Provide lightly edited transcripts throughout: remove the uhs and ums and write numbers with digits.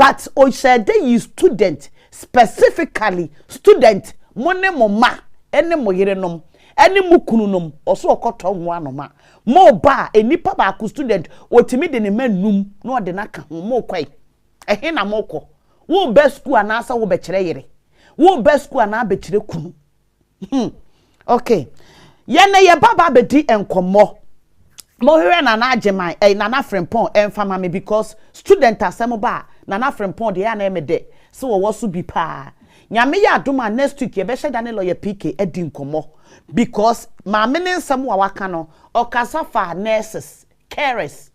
but o said you student specifically student money mama ene mo yerenom ene mu kununom oso okoto ho anoma mo ba enipa ba ku student otimi de ne manum na ode naka ho mo kwai ehe na moko wo be school anasa wo be kire yere wo be school ana be kire kunu okay yene ye baba be di enkomo mo hwe na na ageman na na frempon enfama me because student asem ba na na frempon de ya na emede so wo so bi pa nyame ya adoma next week ye be hye dane lawyer PK edi nkomo because ma mene nsem wa waka no okasa fa nurses carers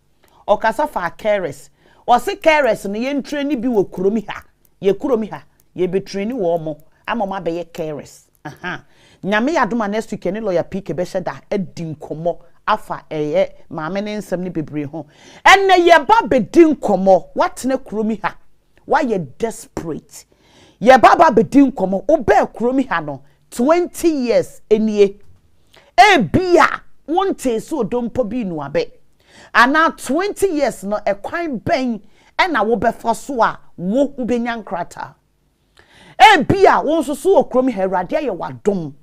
okasa fa carers o se carers no ye ntrani bi wo kuromi ha ye be trani wo mo amoma be ye carers nyame ya adoma next week ne lawyer PK be hye da edi nkomo afa ma mene nsem ne bebre ho enne ye ba be di nkomo watene kuromi ha why you desperate ye baba be di nkomo obe kuromi ha no 20 years enie bia wonte so dompo bi nu abe ana 20 years no ekwan ben na wo be foso a wo ubenya nkrata bia won so so okromi ha awrade ye wadom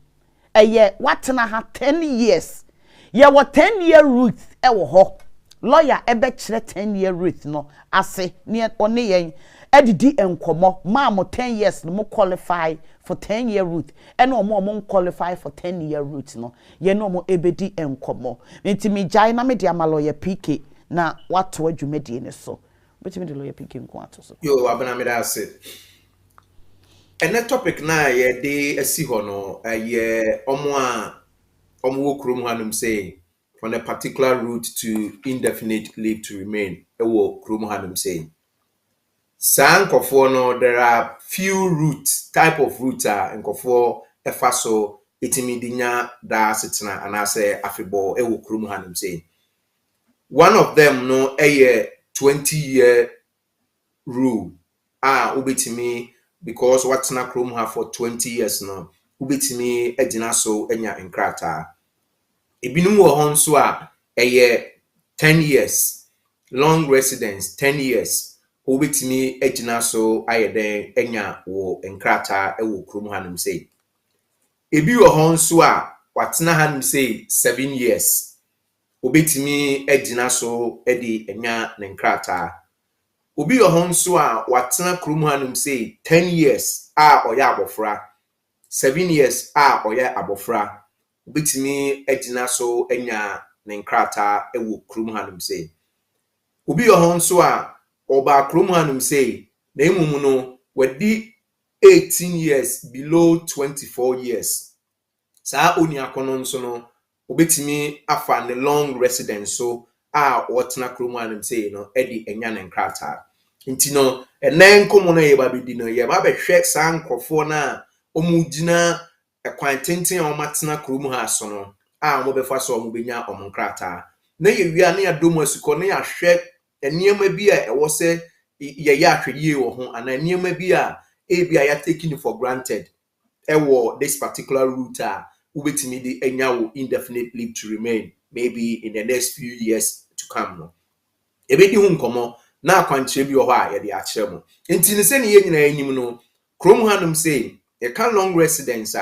eye watena ha 10 years ye wo 10 year root wo ho lawyer ebe kire 10 year root no ase ne one yen edidi enkomo ma mo 10 years no mo qualify for 10 year root and mo qualify for 10 year root no ye no mo ebedi enkomo nti mi jai na me dia ma lawyer PK na wato adwumadi ne so but me de lawyer PK nko ato so yo abana me da se ene topic na ye de asi ho no ye omo krom hanum say from a particular route to indefinite leave to remain ewo krom hanum say Sankofo no there are few routes type of routes nkofo efa so etimidinya da setena anase afebo ewo krom hanum say one of them no 20-year rule ubetimi because watena krom ha for 20 years no ubetimi edina so enya nkrata ebinum wo ho nso 10 years long residence 10 years obetimi ejina so ayeden enya wo nkrata ewo krom hanum say ebi wo ho nso watena hanum say 7 years obetimi ejina so edi enya nkrata obi wo ho nso watena krom hanum say 10 years oya abofra 7 years oya abofra obetimi ejina so enya nkrata ewo krom hanum say obi wo ho nso oba krom hanum say na emumu no wadi 18 years below 24 years sa oni akono nso no obetimi afa ne long residence so wotena krom hanum say no edi enya ne nkrata nti no enen komo na ye ba bedi no ye ba behwe sa nkofo na omugina ekwan tenten a omatena krom ha so no mo befa so mo benya nkrata na ye wia na ya domo asukọ na ya hwe eniema bi ewo se ye ya hweye wo ho ana eniema bi bia ya taking for granted ewo this particular route ubetimi di enya wo indefinite leave to remain maybe in the next few years to come no ebedi hu nkomo na akwanche bi wo ha ye de akire mo enti ne se ne ye nyina enyim no krom hanum say ye can long residence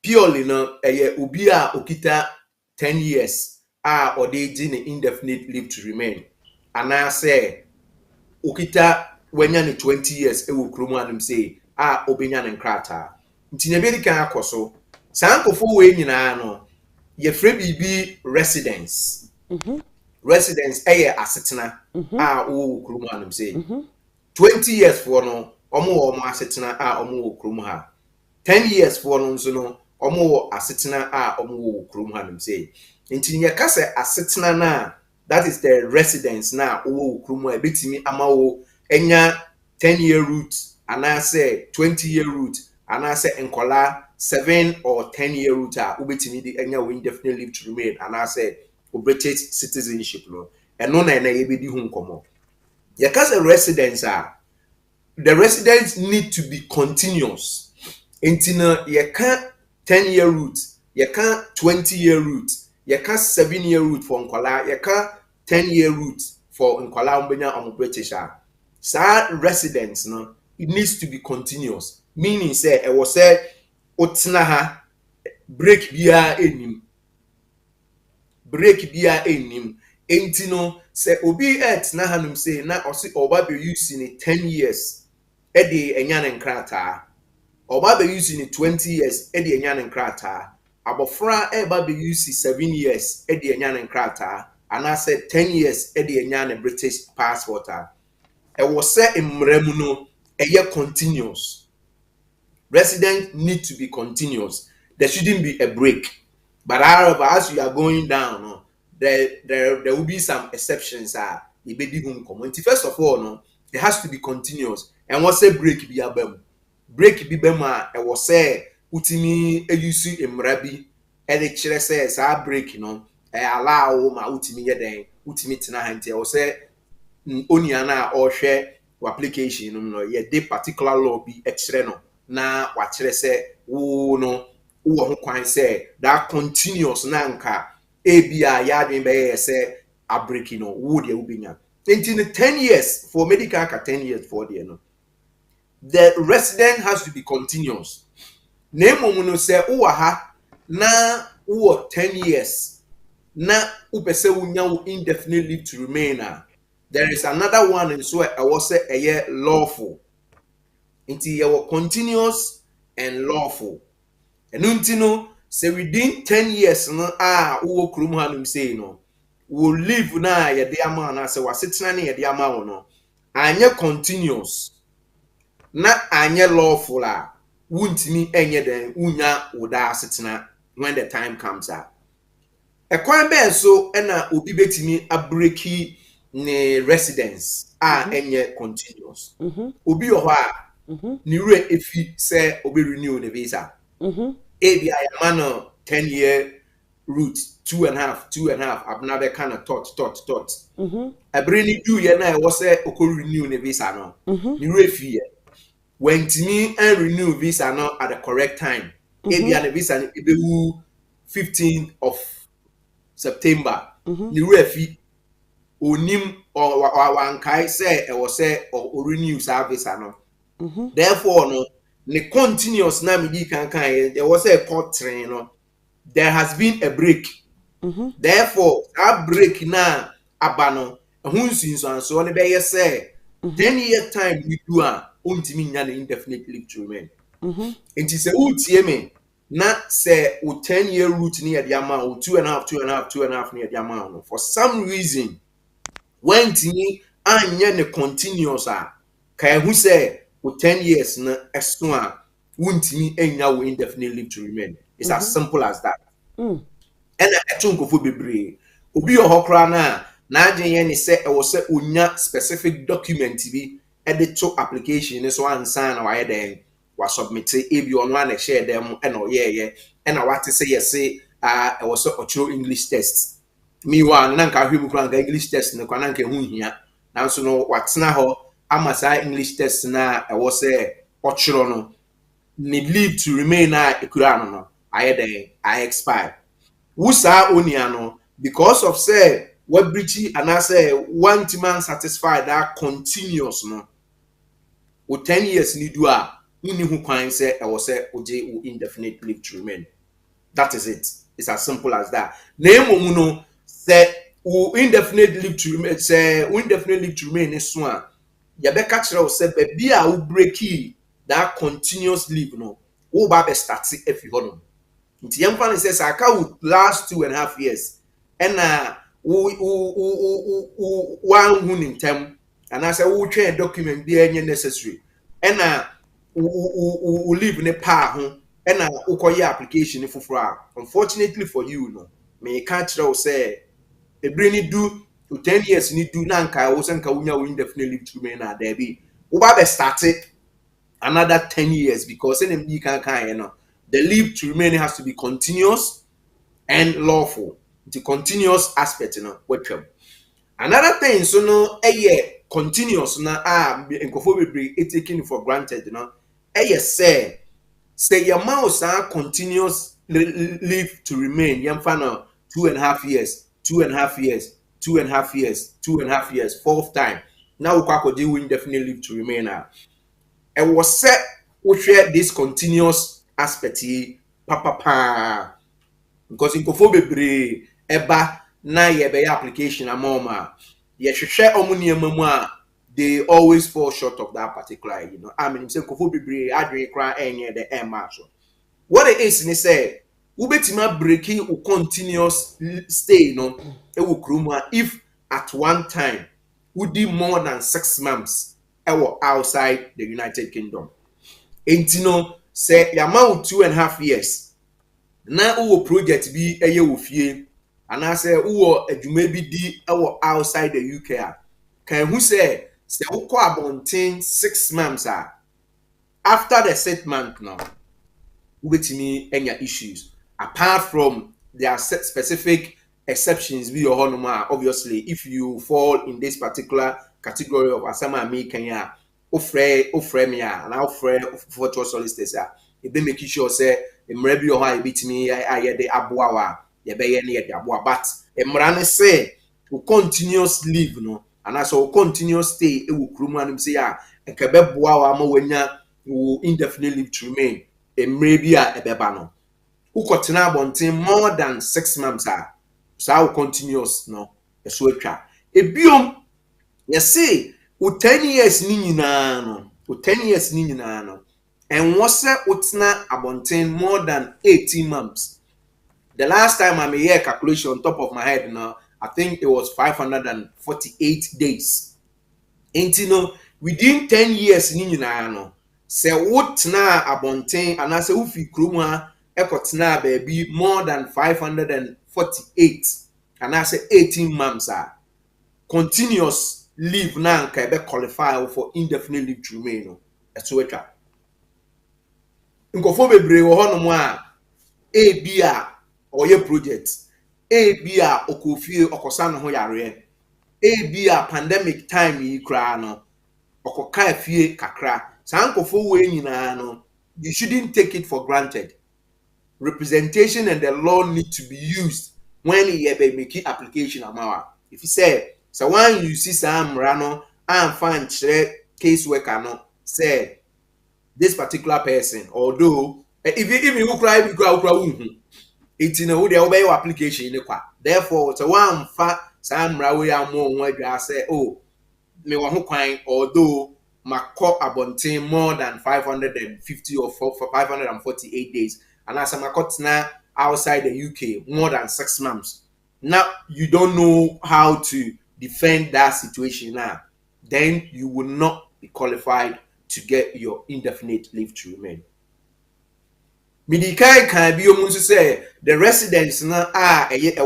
purely no eye obi okita 10 years or they did indefinite leave to remain and I say okita wenya ne 20 years ewo krom hanum say obenya ne nkrata nti ne bedi kan akoso sankofo we nyina no ye frɛ bibi residence residence asetena wo krom hanum say 20 years for no omo asetena omo wo krom ha 10 years for no nso no omo asetena omo wo krom hanum say nti ye kase asetena na that is the residence na wo krom ha betimi ama wo enya 10-year route anase 20-year route anase enkola 7 or 10-year route ubetimi di enya wo indefinite leave to remain anase British citizenship no eno na ye bedi hu nkomo ye kase residence the residence need to be continuous entina ye ka 10-year route ye ka 20-year route ye ka 7-year route for nkola ye ka 10-year route for nkola ombenya British residence no, it needs to be continuous, meaning say I was say otina ha break bia enim, enti no say obi na hanum say na osi oba be using 10 years e de enya ne nkrata, oba be using 20 years e de enya ne nkrata, abofra e ba be using 7 years e de enya ne nkrata, and I said 10 years e de enya ne British passport. E was say imremu no eye continuous. Residents need to be continuous. There shouldn't be a break. But however, as you are going down, no, there will be some exceptions. First of all, no, it has to be continuous. And what's a break be a bem? Break be bema. I was say utimi elusi emrabi. The chere says I break, you know. I allow my utimi yeden utimi tina hanti. I was say only ana or share application, you know, yeah, the particular law be extra no. Na wachere say wo no wo ho kwan say that continuous na nka ebia ya dwen be say a break no wo de ubinya until 10 years for medical ka 10 years for the no, the resident has to be continuous. Nemo no say wo ha na wo 10 years na upese wunya wo indefinite leave to remain. There is another one in so I was say a year lawful. Until you were continuous and lawful. And until say within 10 years, no, uwo krumu say no, will live na ya de ama na say wasitna na ya de ama no. Anye continuous. Na anye lawful a wuntimi enye den unya uda sitna when the time comes up. E kwan ben so na obi betimi abreki ne residence enye continuous. Obi ho a ni re efi say obi renew the visa. Ebi ayamano 10-year route 2.5 abnabe kind of thought. Abrini do ye na was say oko renew the visa no. Ni re fi when timi and renew visa no at the correct time. Ebi the visa ni ebewu 15th of September. Ni re fi onim or wankai say e was say or renew service no. Therefore, no, the continuous namidi can there was a court train, no, there has been a break. Therefore, that break now, abano, and so on, be say 10-year time we do indefinite leave to remain. And it's a UTM, not say 10-year route near the amount, 2.5 near the amount. For some reason, when tini anya continuous can who say 10 years na eswa wuntimi enya wo indefinite leave to remain. It's as simple as that. And etunkofo bebre obi ohokra na agyen ye ne se e wo se onya specific document bi edit application so ansan na wa den wa submit ebi ono na share dem e na oyeye e na wate say yes e wo se ochiro English test mi wa na nka hwemu kra nka English test ne kwa na nka hu hia nanso no watena ho amasa English test na I was ochiro no need leave to remain na ekura no I expire wusa onia no because of say what breachy and I say one man satisfied that continuous no o 10 years ni do a uni hu kwan say I was oje indefinite leave to remain. That is it. It's as simple as that. Name no say indefinite leave to remain say indefinite leave to remain is one. Yabeka kire say baby a wo breaki that continuous leave no wo ba be start if you hono nti yemfa say aka would last 2.5 years and one who in term and I say wo twen document be any necessary and wo leave ne pa ho and wo koye application fufura. Unfortunately for you no me ka kire say e bring do to 10 years ni do na nka wo senka wunya wo indefinite leave to remain na there be wo ba be start another 10 years because NMD can you know the leave to remain has to be continuous and lawful. The continuous aspect, you know, what another thing, so no, continuous na it taken for granted, you know, say your mouse are continuous leave to remain. Yam fana 2.5 years, 2.5 years, 2.5 years, 2.5 years, fourth time. Now we deal indefinite leave to remain. And was set we share this continuous aspect papa because in kofo bebre eba na ye be application amoma ye hwehwe omunie mamu a they always fall short of that particular, I mean say kofo bebre adwe kra enye the emma so what it is ni say ubetima breaking u continuous stay no e wo krom if at one time would be more than 6 months outside the United Kingdom. Entino say yama 2.5 years na uwo project bi eye wo fie ana say uwo adwuma bi di outside the UK a kan hu say wo abonten 6 months after the 6th month now ubetimi enya issues apart from there specific exceptions be your honoma. Obviously if you fall in this particular category of asama me kenya ofre me and ofre for solicitors e be make sure say emre bi o ha ebitimi aye de aboawa ye be ye ne de aboa but emra ne say to continuous leave no and also continuous stay e wo krum anim say enka be boawa ma wanya wo indefinite leave to remain emre bi a ebeba no ukotena abonten more than 6 months so continuous no eso atwa ebiom you see o 10 years ni nyina no o 10 years ni nyina no and wose utena abonten more than 18 months. The last time I made a calculation on top of my head now, I think it was 548 days. And within 10 years ni nyina no se utena abonten and as ufi kruma ekotena baby more than 548 and I say 18 months continuous leave now can be qualify for indefinite leave to remain no eso etwa nkofo bebre wo hono mo a bia oye project bia okofie okosa no ho yare bia pandemic time yi kra no okoka afie kakra san nkofo we nyina no you shouldn't take it for granted. Representation and the law need to be used when you make application amawa. If you say so when you see some rano and find case worker no say this particular person although if you cry you cry it's in a way your application in the therefore so one fa some rawe amo one say oh me wa ho kwan although my call abontin more than 550 or 548 days and as I'm now outside the UK more than 6 months. Now you don't know how to defend that situation now, then you will not be qualified to get your indefinite leave to remain. Midikai can be able to say the residence now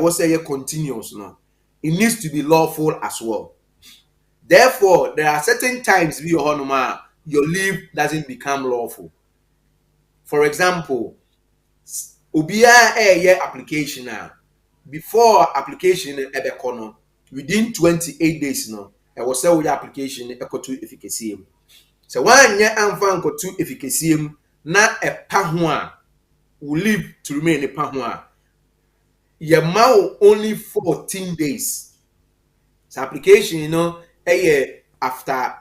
was say continuous now. It needs to be lawful as well. Therefore, there are certain times your leave doesn't become lawful. For example, Ubia application before application ebekono within 28 days no e was say application ekotu efficacy. So one year amfa nkotu efficacy na epa ho a will leave to remain epa ho a ye ma only 14 days. So application after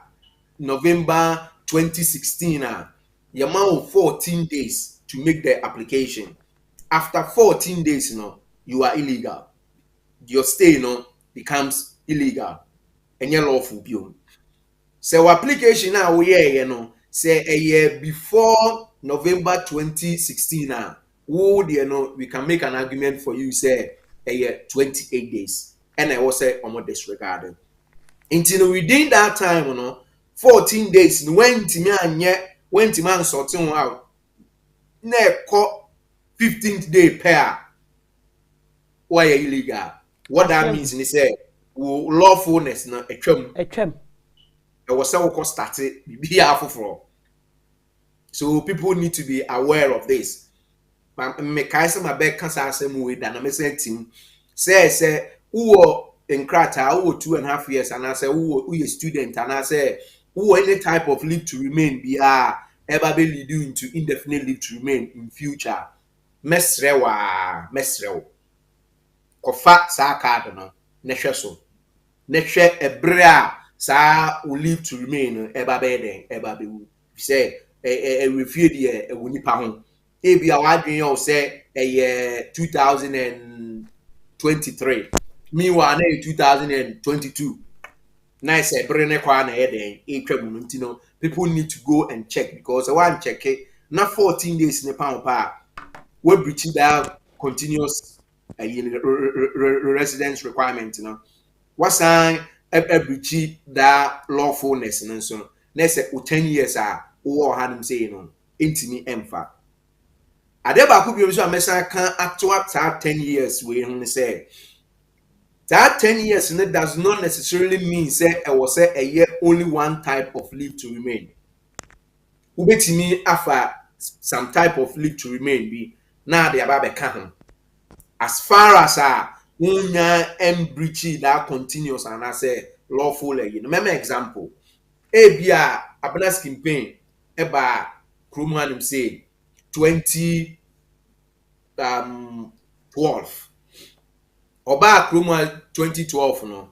November 2016 ye ma 14 days to make the application. After 14 days, you are illegal. Your stay, becomes illegal. And you're lawful. So application now, say a year before November 2016 we can make an argument for you, say a year 28 days. And I will say almost disregarded. Until within that time, 14 days, when Timan sorting out, 15th day pair why illegal. What that means is say lawfulness na etwam. E was say started be afoforo. So people need to be aware of this. Me kai say my back cancer asem we da na me say team say who in krata who 2.5 years and I say who a student and I say who any type of leave to remain be ever be lead you into indefinite leave to remain in future. Mesrew kofa sa card no nehwe so nehwe ebre a sa will live to remain eba beden eba be wu say e refie de e woni pa ho e bia wa adwen yo say 2023 meanwhile na 2022 nice brene kwa na eden e twabu no ntino people need to go and check because one check it na 14 days ne pa pa we breach that continuous residence requirement no wasan breach that lawfulness no so na say 10 years wo hanim say no intimi emfa ade ba ko bi so amesa kan actual 10 years we hun say that 10 years does not necessarily mean say I was say a year only one type of leave to remain. Ubetimi afa some type of leave to remain be now the ababe can as far as unya breach that continuous and I say lawful again. Remember example. Ebia abana campaign eba Krumhan him say 2012 Oba Krumah 2012 no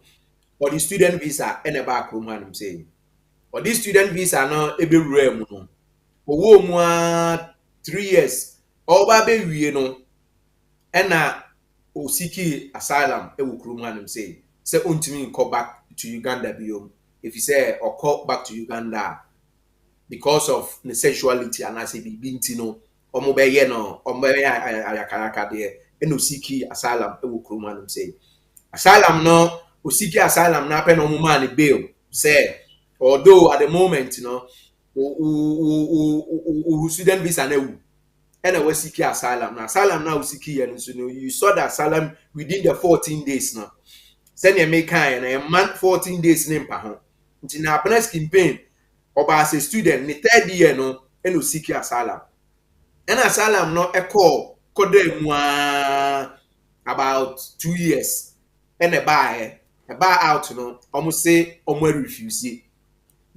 or the student visa and eba Krumah him say or this student visa no ebe wura mu no owo mu 3 years oba be wie no ena osiki asylum e wo Krumah him say ontimi come back to Uganda biom if you say or call back to Uganda because of the sexuality and as be bintino omo be ye no omo be ayakayaka de eno siki asylum e wo Krumah him say asylum no osiki asylum na pe no mo man bail say although at the moment student visa na wu ena we siki asylum na osiki ye so you saw that asylum within the 14 days no send you make kind na man 14 days ne mpa ho nti na abana campaign oba as a student ni third year no ena osiki asylum ena asylum no e call kodemu about 2 years and a buy out no almost say refuse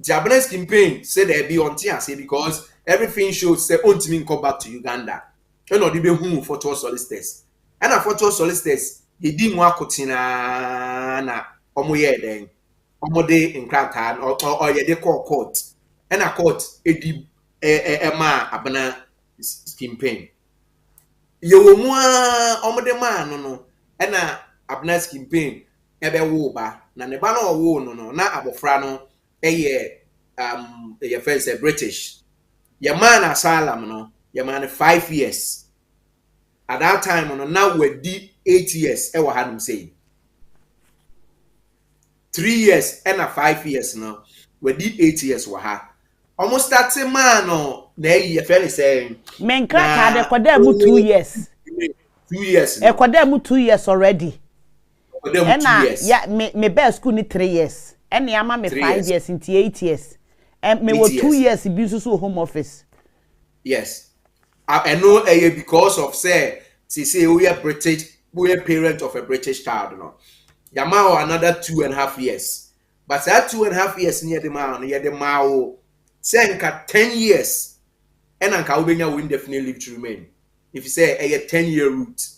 Japanese campaign said there be on say because everything shows say ontimi come back to Uganda and no be who photo solicitors and a photo solicitors he di mu akotina na ye den de nkrata or ye de court and a court edi ma abana campaign yo mu de ma no na abana campaign ebe wo ba na ne ba no wo no na abofra no eye first British your man asylum no your man 5 years at that time no now we di 8 years e wa hanum say 3 years and 5 years no we di 8 years wa ha almost that man no na eye friend say men kraka de koda mu 2 years 2 years e koda mu 2 years already and yeah me be school ni 3 years and yama me 5 years into 8 years and me 2 years be so home office. Yes, I know because of say we are British, we are parent of a British child no yama another 2.5 years but that 2.5 years near the man say nka 10 years and nka ubenya will indefinitely leave to remain if you say a 10-year route.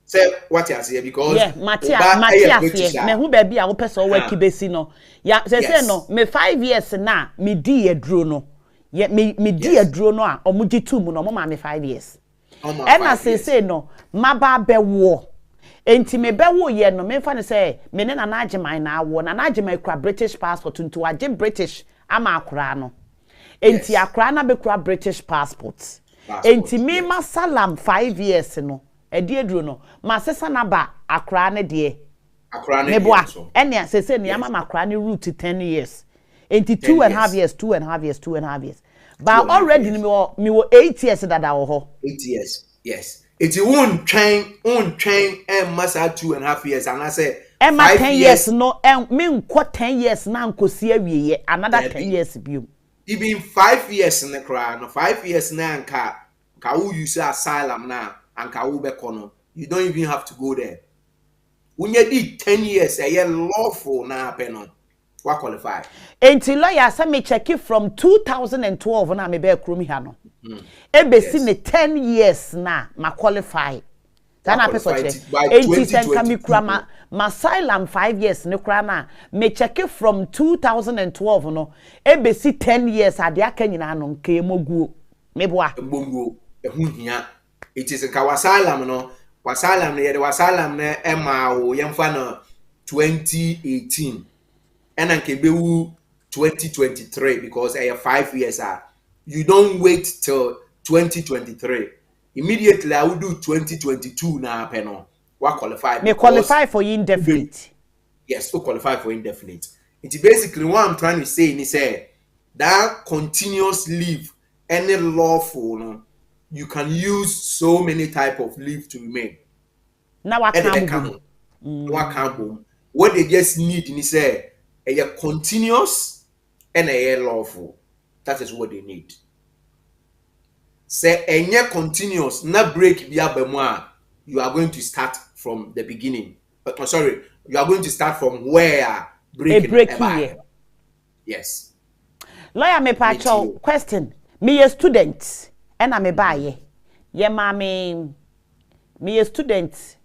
Say what you say because yeah Matthias me hu ba bia wo pese wo akibesi no ya say no me 5 years na me di aduro no ye me di aduro no a omugi tu mu no mo ma me 5 years and as say no maba bewo enti me bewo ye no me fa ne say me ne na agiman na awo na agiman kura British passport ntu age British ama akura no enti akura na be kura British passport enti me masalam 5 years no edie no ma sesa na ba akra ne de ne boa enia sese ne ama makra ne route 10 years enti 2.5 years 2.5 years but already me wo 8 years dada wo ho 8 years yes it won't train and massa 2.5 years and I say 10 years no me nko 10 years na nkosi awieye another 10 years biom even 5 years in the cry no 5 years na nka who use asylum na anka wo be kono you don't even have to go there when you did 10 years a year lawful na peno wa qualify enti lawyer say me check it from 2012 na me be krum ha no ebesi ne 10 years na ma qualify na person che enti sen ka me kura my asylum 5 years ne kra na me check it from 2012 no ebesi 10 years ade aka nyina no nke moguo meboa bongo ehunhia it is ka wasalam no wasalam ne yede wasalam na ema wo yemfa no 2018 and nke bewu 2023 because 5 years you don't wait till 2023 immediately I will do 2022 na peno wa qualify me qualify for indefinite. Yes, to qualify for indefinite. It's basically what I'm trying to say is that continuous leave, any lawful, no, you can use so many type of leave to remain. Now I can't. What they just need is a continuous and a lawful. That is what they need. Say a continuous, not break you are going to start from the beginning. Sorry, you are going to start from where breaking. Yes. Lawyer me pacho question. Me a student and I'm a buyer. Ye mami me a student.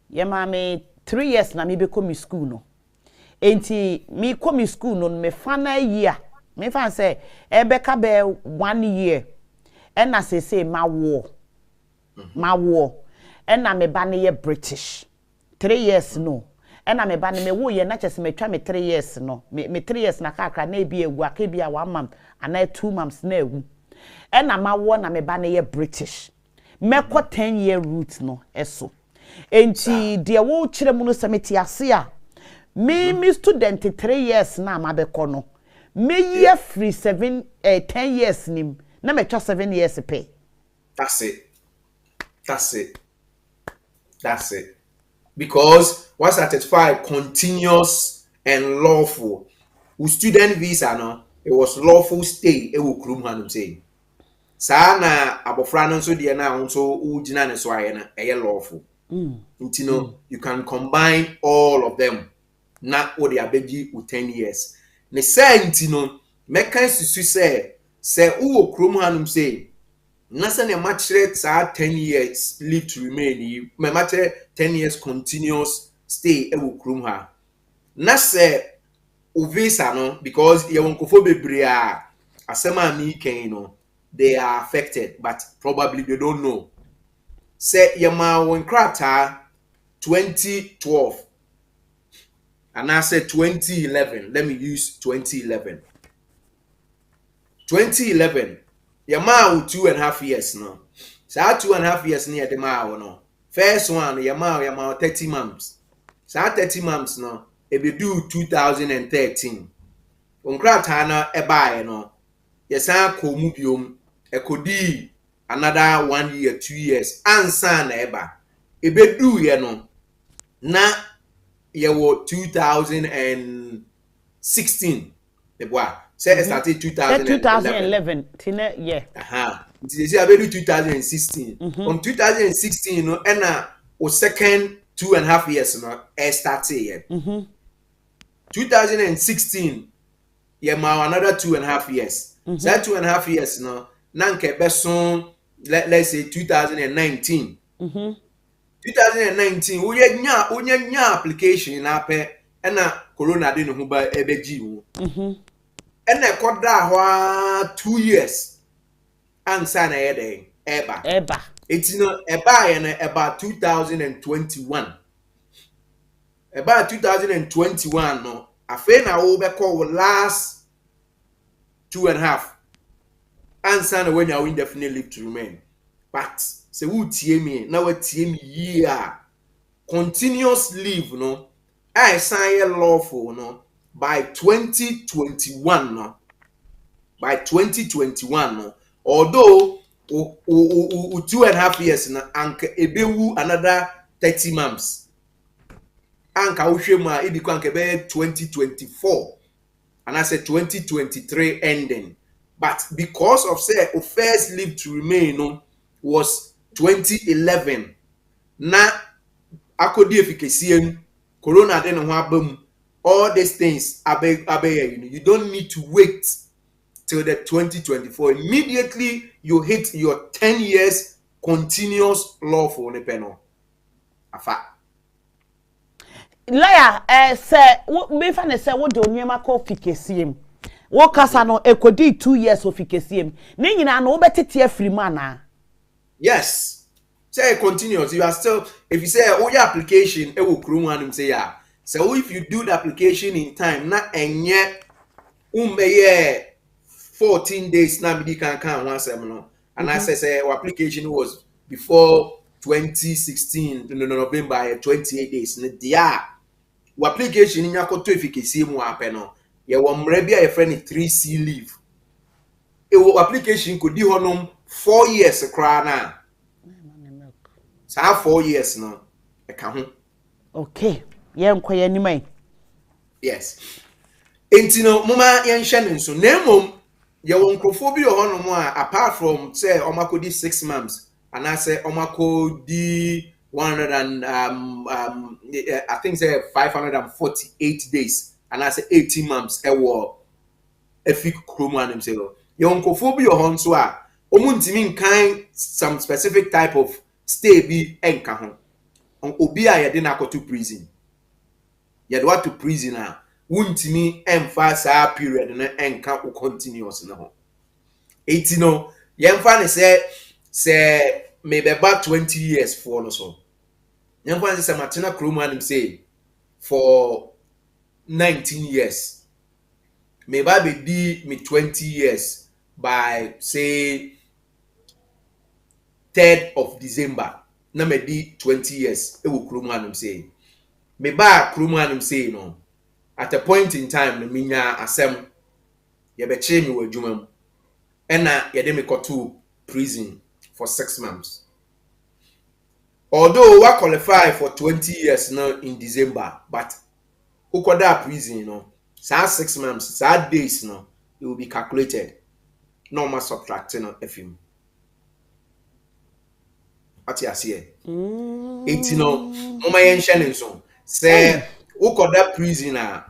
Ye mami 3 years na me become school no. Enti me come school no me final year. Me fan say ebeka be 1 year. And I say my war. My war. And I'm a banner British. 3 years no. And I'm a banner me wo ye na chese me twa me 3 years no. Me 3 years na kakra na ebi egu aka bia 1 month and 2 months na egu. And I'm a war na me banner British. Me ko 10-year route no eso. Enti de wo kire mu no semeti ase a. Me student 3 years na ma be ko no. Me year free 10 years nim. Na me twa 7 years pay. That's it. Because once satisfied continuous and lawful. With student visa no, it was lawful stay e wo krum hanum say. Sa na abofra no so de na nso ugina ne so aye na eye lawful. You can combine all of them. Na what they abeji with 10 years. Ne say ntino meka susu say wo krum hanum say Nasa ne matchere sa 10 years leave to remain. Me matchere 10 years continuous stay e wo krum ha. Na se o visa no because ye wonkofo bebre a asema mi ken no they are affected but probably they don't know. Say ye ma won krata 2012 and I said 2011. Let me use 2011. 2011 Yama 2.5 years no. Sa 2.5 years near the mile no. First one Yama 30 months. Sa 30 months no. E be do 2013. Onkrata na e bae no. Yesa ko mu biom e kodi another 1 year 2 years ansa na eba. E be do ye no. Na ye wo 2016. The boy say started 2011 tina yeah they say about 2016 from 2016 no and o second 2.5 years no started here 2016 yeah ma another 2.5 years so 2.5 years no na nke beson let's say 2019 2019 onye nya application na pe na corona dey no ho ba ebeji wo and I got that 2 years answer na yede eba it's eba and about 2021 about 2021 no afa na wo be call last 2.5 answer na when you indefinite leave to remain but say who tie me na what tie me year continuous leave no I sign lawful no by 2021 no by 2021 no although 2.5 years na anka ebewu another 30 months anka wohwemu a edikwa anka be 2024 and I said 2023 ending but because of say first leave to remain no was 2011 na akodi efikesie corona den ho abam all these things you don't need to wait till the 2024 immediately you hit your 10 years continuous lawful ne peno afa lawyer say me fa ne say wo de onyema ko fikesiem wo kasa no ekodi 2 years of fikesiem ni nyina no wo betete afiri mu ana. Yes, say continuous. You are still, if you say oh your application e wo krum anum say ya, so if you do the application in time na enye umbeye 14 days na me kan one seven no, and I say our application was before 2016 no November 28 days ne dia our application in yakoto efficacy mu ape no ye wo mra bia ye friend 3C leave e wo application ko di honom 4 years kra na sa 4 years no e ka ho. Okay, ye nkoye ni mai. Yes, entino mama yen hye nso na mom ye wo nkrofo bi honom a apart from say omakodi 6 months and I say omakodi 100 and I think say 548 days and I say 18 months e wo efik kromu anem say ye nkrofo bi hon so a omuntimi nkan some specific type of stay bi enka ho obi a ye de na akoto prison ye do to prison a wuntimi emfa saa period na enka o continuous na ho eti no ye mfa ne say maybe about 20 years for no so ye mfa ne say matena kromu anem say for 19 years maybe be me 20 years by say 3rd of December na me di 20 years e wo kromu anem say me ba kromu anem say no at a point in time no minya asem ye be che me wadwuma mu ena ye de me to prison for 6 months. Although we qualify for 20 years now in December, but ukoda prison no sa 6 months sa days no it will be calculated normal subtracting on FM. Ati asiye enti no mama yen hye nso say ukoda prisoner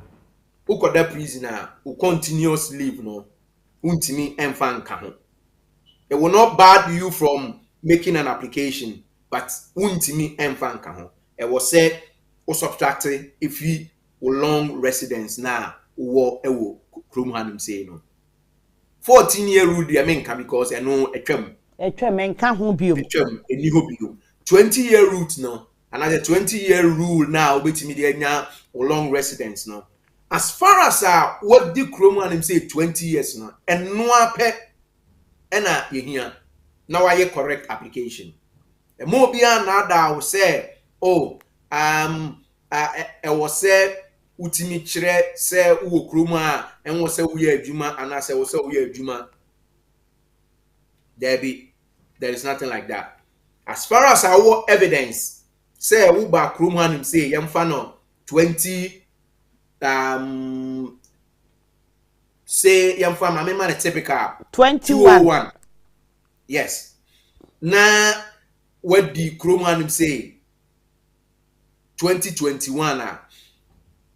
who continuous leave no untimi emfa nka ho. It will not bar you from making an application, but untimi emfa nka ho. It was say o subtract if you long residence na wo ewo krom hanim say no 14-year rule dey menka because eno etwam menka ho biom etwam eni ho biom 20-year route no another 20-year rule now obetimi dey nya long residence no. As far as what the Chrome and him say 20 years now, and no ape ena ye here now I correct application. And more beyond that, I will say, oh, I was say utimi chire say uwo Chrome and was say we are Juma and I say we are Juma. There is nothing like that. As far as our evidence say uba Chrome and him say yam fano 20. Say young farmer, I mean, typical 21. Yes. Now, what the Chrome say 2021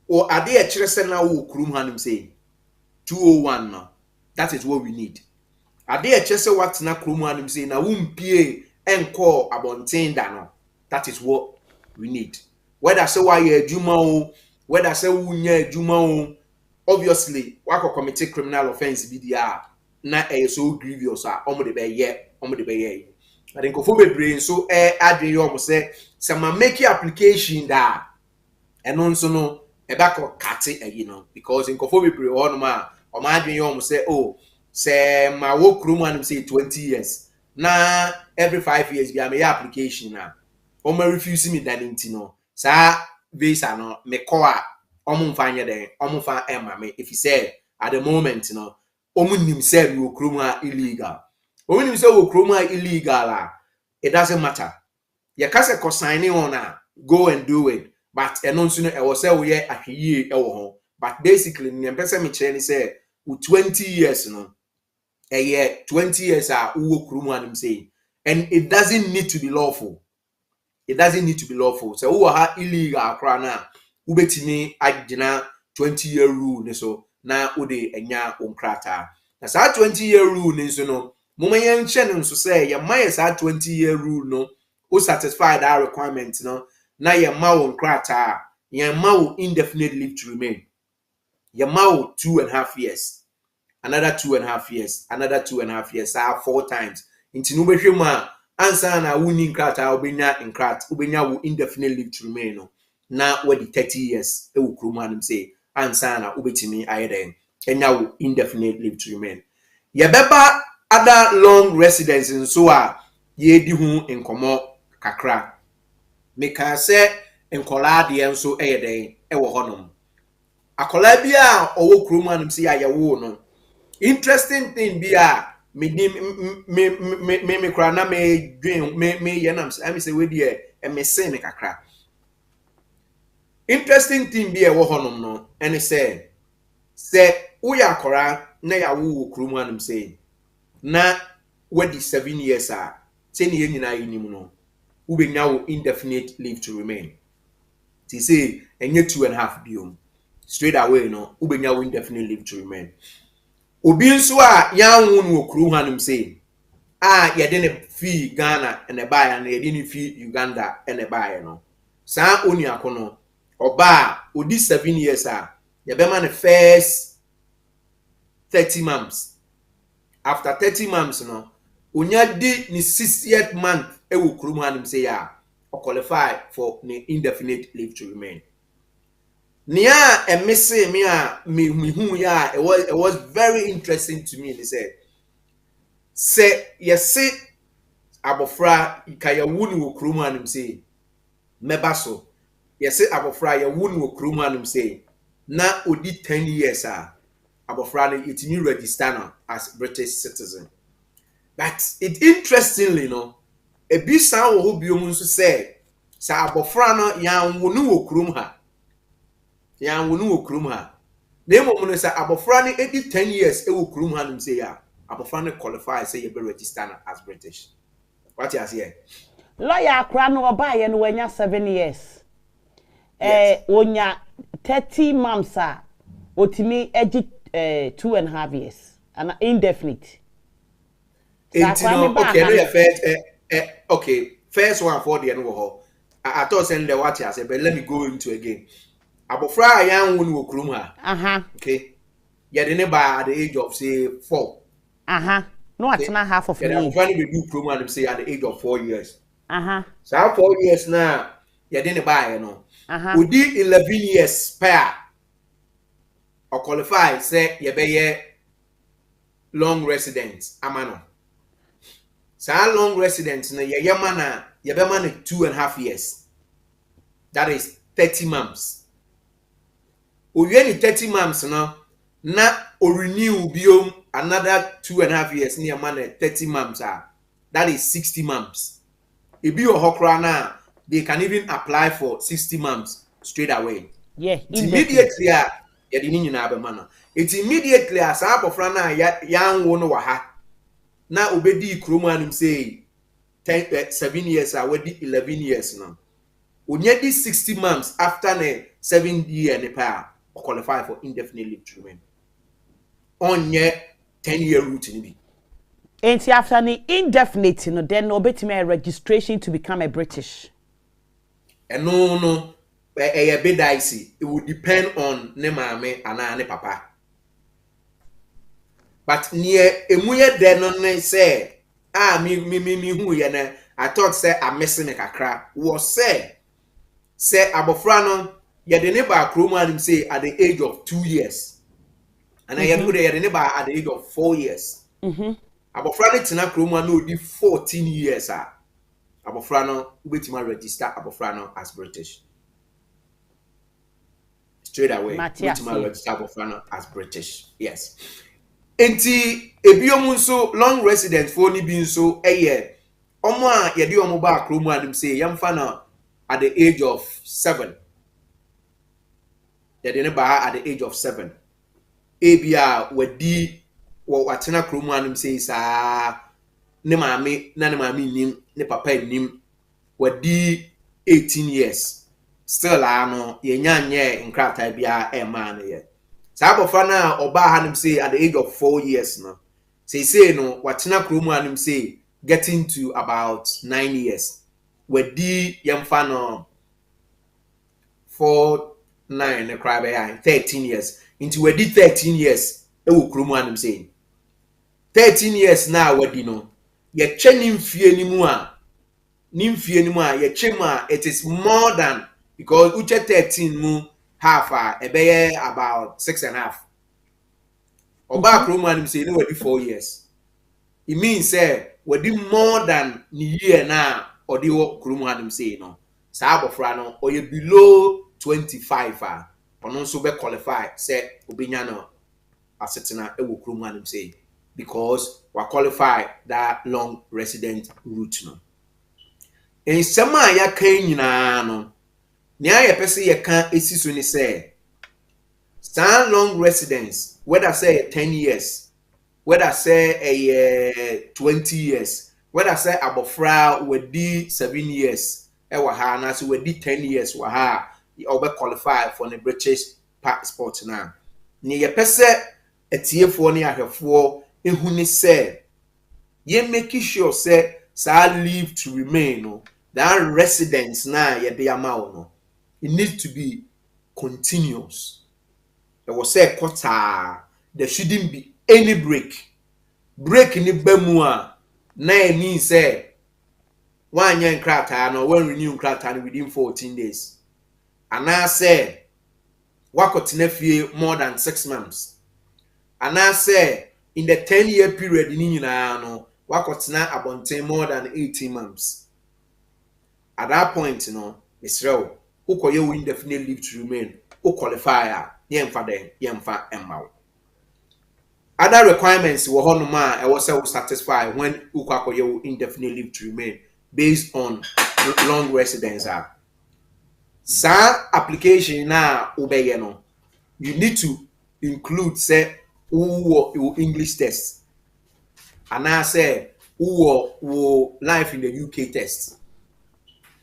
or are they a children now who Chrome say 201 now? That is what we need. Are they a chester what na Chrome say now won't pay and call about 10 no? That is what we need. Whether say why you Juma whether say unye adwuma obviously wako commit criminal offense bi dia na so grievous omo de be ye I think ofo bebre so adwen yo mo say ma make application da eno nso no e ba ko kate no because in ofo bebre ho no ma o ma adwen yo mo say oh say ma wo krum an say 20 years na every 5 years bi am application na o ma refuse me that no sa visa no me ko a omumfa nye den omumfa emma me if you say at the moment no omunim say we okroma illegal omunim say we okroma illegal it doesn't matter ye ka se ko sign on go and do it but eno nso no e wo say we ye ahweye e wo ho but basically ne pese me kire ni say 20 years no a year 20 years we okroma anim say and it doesn't need to be lawful. It doesn't need to be lawful. So who are illegal akra na ubetimi agina 20-year rule ne so na ode enya onkrata. Na sa 20-year rule ne so no moma yen hye no so say ye ma ye sa 20-year rule no o satisfy that requirement no na ye ma onkrata Yamau indefinite leave to remain. Yamau 2.5 years. Another 2.5 years. Another 2.5 years. 4 times. Inti nubeshima ansa na wuni nkrata ubenya nkrat ubenya wu indefinite leave to remain no. Na wedi 30 years ewu kruma nim say ansa na ubetimi ayeden. Enya wu indefinite leave to remain. Yebeba other long residence nso a yedi hu enkomo kakra. Meka se enkola de nso eyeden ewo honom. Akola bia owo kruma nim say ayewo no. Interesting thing bia me kra na me dwen me yenam say we dey me say me kakra. Interesting thing bia ewo honom no ene say uya akora na yawo kruma nim say na wedi 7 years a say ne nyina yinim no ubenya wo indefinite leave to remain. Ti say enye 2.5 biom straight away no ubenya wo indefinite leave to remain. Obi nso a yanwo no okru hanim say yede ne fi Ghana ene bae na yede ne fi Uganda ene bae no sa oni akono oba odi 7 years a yebema ne first 30 months. After 30 months no onya di ni 60th month ewo krum hanim say qualify for the indefinite leave to remain. Nia emisse me a me hu ya it was very interesting to me. They said say yes abofra ikaya wunu wo krum hanim say meba so yes abofra ya wunu wo krum hanim say na odi 10 years abofra no itimi register now as British citizen. But it interestingly no ebi san wo ho biom nso say sa abofra no yan wonu wo krum ha na emom no sa abofra no edi 10 years e wo krum ha nim say abofra no qualify say you be register now as British. What you say? Lawyer akra no obaye no wanya 7 years. Yes. Onya 30 months otimi eji 2.5 years and indefinite. Okay, no your first okay, first one for the no. I thought saying the what you say, but let me go into again. Abofra yan won wo krum ha. Okay. You didn't buy at the age of say 4. No, it's not half of me. Abofra no be do krum and say at the age of 4 years. So 4 years now, you didn't buy no. We did 11 years pair. Or qualify say you be long residence amano. So long residence na ye mana ye be man 2.5 years. That is 30 months. Oye 30 months no na o renew biom another 2.5 years near man 30 months that is 60 months. If you hokra na they can even apply for 60 months straight away. Yeah, immediately ye di nyina be man. It immediately as abofra na yan wo no wa ha. Na obedi krom anim say 7 years wedi 11 years now. Onye di 60 months after ne 7 year ne pa qualify for indefinite leave to remain. Onye 10-year route ni bi. And after the indefinite no then obetime a registration to become a British. And no a bit dicey. It would depend on ne mame and ne papa. But near emuye de no ne say me hu ye na I thought say I missing a kakra was say abofra no ye de ne ba krom anim say at the age of 2 years and I know ye de ne ba at the age of 4 years. Abofra no tina krom no di 14 years abofra no ubetima register abofra no as British straight away. Ubetima register abofra no as British. Yes. Enti ebiom nso long resident for ni bi nso omo a ye de omo ba krom anim say yamfa na at the age of 7. Ye de ne ba at the age of 7. Ebia wadi watena krom anim say sa ne maame nim ne papa nim wadi 18 years still ano ye nyanye nkrata bia e ma no ye. Abofra na oba hanim say at the age of 4 years no. Say no watena krom anim say getting to about 9 years. Wedi yemfa no 49 ne cry by 13 years. Into we did 13 years. E wo krom anum saying 13 years now we di no. Ye che nimfie ni mu a nimfie ni mu a ye che mu a it is more than because uche 13 mu half a ebeye about 6.5. Oba krom anum saying we di 4 years. It means we did more than the year now or the krom anum say no. Sa abofra no or you below 25 or no so be qualify say obinya no asetena e wo krom anum say because we qualify that long resident route no. En sama ya kan nyina no nia ye pese ye kan esiso ni say stand long residence whether say 10 years whether say a 20 years whether say abofra we di 7 years e wa ha na so we di 10 years wa ha or be qualify for the British passport na ni ye pese etiefo ni ahwefo ehu ni say ye make sure say sa leave to remain no that residence na ye de amount no it needs to be continuous. There was say quarter there shouldn't be any break ni bamu a na e mean say one year nkrata no when renew nkrata within 14 days and I say wakotena fie more than 6 months and I say in the 10-year period ni nyina no wakotena abonten more than 18 months at that point no Israel who koye indefinite leave to remain who qualifier yemfa den yemfa emma. Other requirements were honoma was satisfied when ukakoye indefinite leave to remain based on long residence. Sa application na obeye no you need to include say who English test and I say who life in the UK test.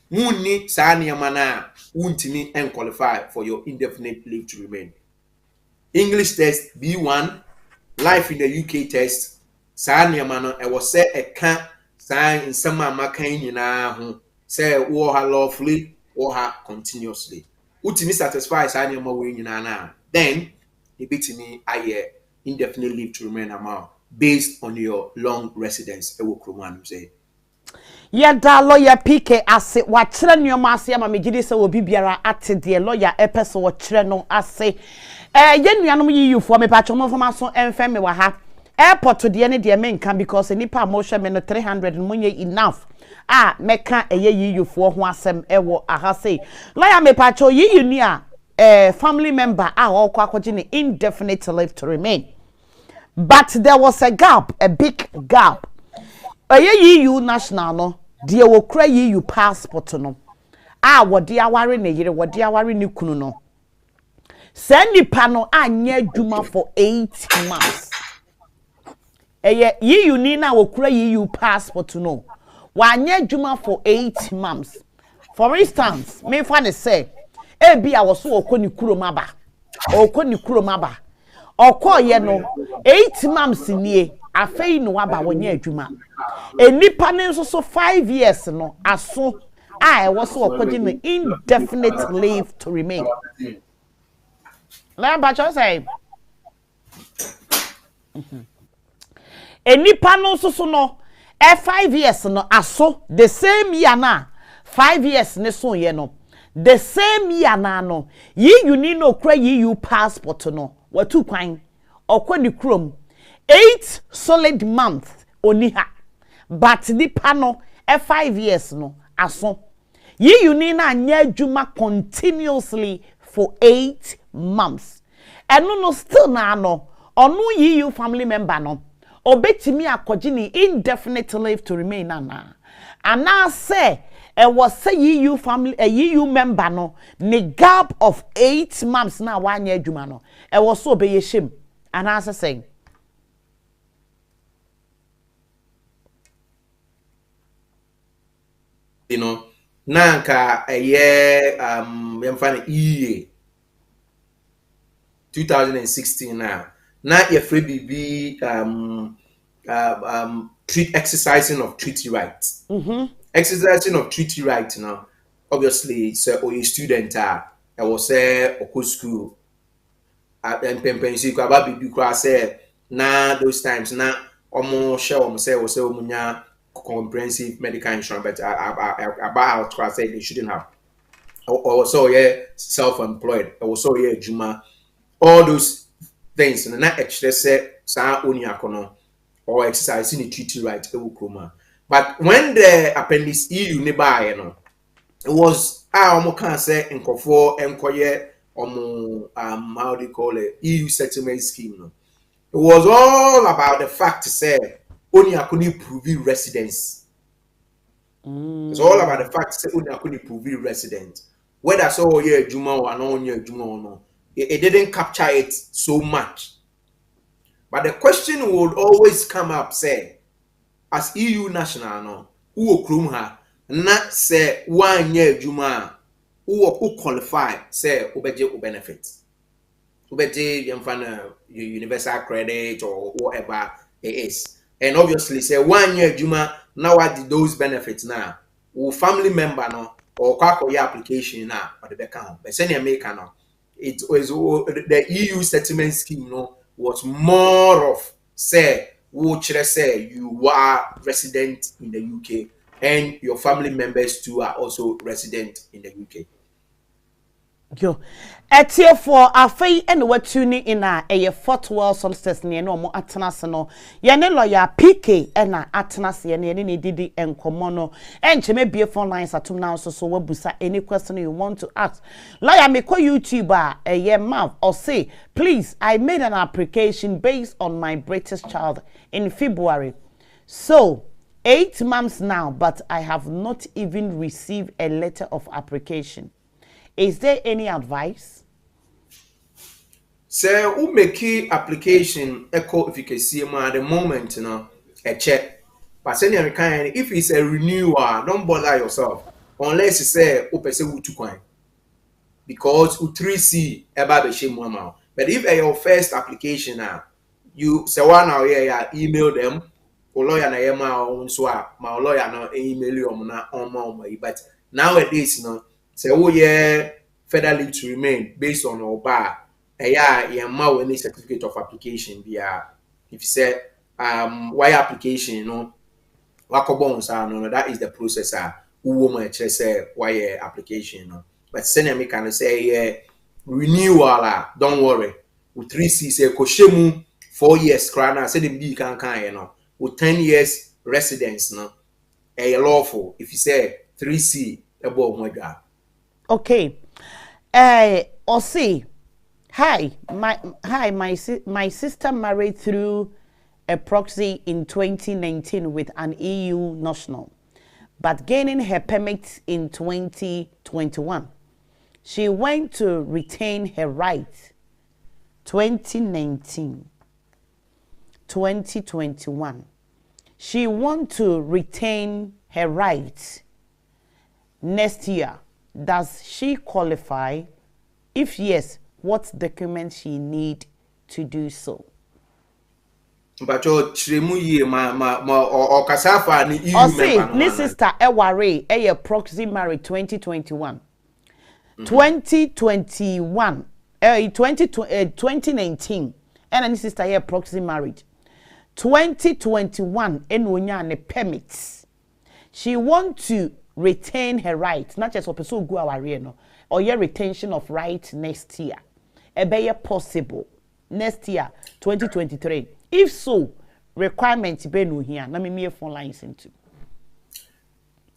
Muni sa niyama na untimi and qualify for your indefinite leave to remain. English test B1, life in the UK test. Sa niyama no e was say e kan sa in some makan nyina ho say wo ha lawfully or ha continuously. Utimi satisfy sa niyama we nyina na then e bitimi aye indefinite leave to remain amount based on your long residence e wo krom anum say. Yada lawyer PK ase wachire nneoma ase ama megidi se obi biara ate de lawyer epeso wachire no ase ye nuanom yiyufo me pa chomo foma so emfe me wa ha airport de ne de menka because nipa mo hwe me no 300 munye enough meka eye yiyufo ho asem ewo aha say lawyer me pa cho yiyu ni family member okwa akwaje ne indefinite leave to remain but there was a gap, a big gap. EU national no de wo kra EU passport no wode aware ne yire wode aware ne kunu no send nipa no anya adwuma for 8 months EU ni na wo kra EU passport no wa anya adwuma for 8 months. For instance me fa ne say bia wo so okoni kuromaba okoye no 8 months nie afei no waba wonya adwuma enipa ne nso so 5 years no aso e was so okoje no indefinite leave to remain. La ba cho say enipa no nso so no 5 years no aso the same year na 5 years ne so ye no the same year na no you need no kra you passport no watu kwan okoni krom 8 solid months oniha but the pano 5 years no aso you need na anya adwuma continuously for 8 months and no still na no onu you family member no obetimi akoje ni indefinite leave to remain and I say was say EU family a EU member no ni gap of 8 months na wanya adwuma no was so be shame and I say you know nanka a year yamfane 2016 now your free BB treat exercising of treaty rights. Exercising of treaty rights now obviously so or a student I was say oko school at mpempensi ko aba bibi ko say na those times na omo share omo say was say omunya comprehensive medical insurance, but about to say they shouldn't have. Or so yeah, self-employed. Or so yeah, juma. All those things. And not extra say sa oni akono or exercising the treaty right. But when the appendix EU nearby, it was I almost can't say in Kofo enquire how do you call it, EU settlement scheme. No? It was all about the fact to say only I couldn't prove residence. It's all about the fact that I couldn't prove resident. Whether so yeah Juma or no yeah Juma or no, it didn't capture it so much. But the question would always come up, say, as EU national no, who krum ha, not say 1 year Juma, who qualify, say obeje o benefit. Obeje yamfana universal credit or whatever it is. And obviously say 1 year Juma, now what did those benefits now? Or family member no or your application now or the back home. But send America no. It was the EU settlement scheme no was more of say which say you are resident in the UK and your family members too are also resident in the UK. Yo, etie for afei ene watuni ina eye Fort Worth solstice ne no mo atenase no ye ne lawyer PK ena atenase ne ne didi enkomo no encheme bie phone lines atum now so wabusa any question you want to ask lawyer me ko YouTuber eye mav or say please I made an application based on my British child in February, so 8 months now, but I have not even received a letter of application. Is there any advice? So, who make application echo efficacy at the moment, a check. But if it's a renewal, don't bother yourself unless you say, "Oh, person who coin," because U3C about the shame amount. But if your first application now, you say one hour here, email them. Lawyer na email so my lawyer no email you on but nowadays say oh yeah federal leave to remain based on our bar yeah any certificate of application via if you say why application that is the process who woman say why application but send me can say renewal don't worry with 3C say koshemu 4 years crana say the can with 10 years residence lawful if you say 3C above my god. Okay. Or say, my sister married through a proxy in 2019 with an EU national, but gaining her permit in 2021. She went to retain her right 2019, 2021. She want to retain her right next year. Does she qualify? If yes, what documents she need to do so? But your Chimuye or Kasafa ni EU member. Ni sister Eware a proxy married 2021. 2021 2019 and any sister here proxy married 2021 enonya ne permits. She want to retain her right, not just person go aware no or your retention of right next year. Be possible next year 2023. If so, requirement be no here. Na me phone lines into.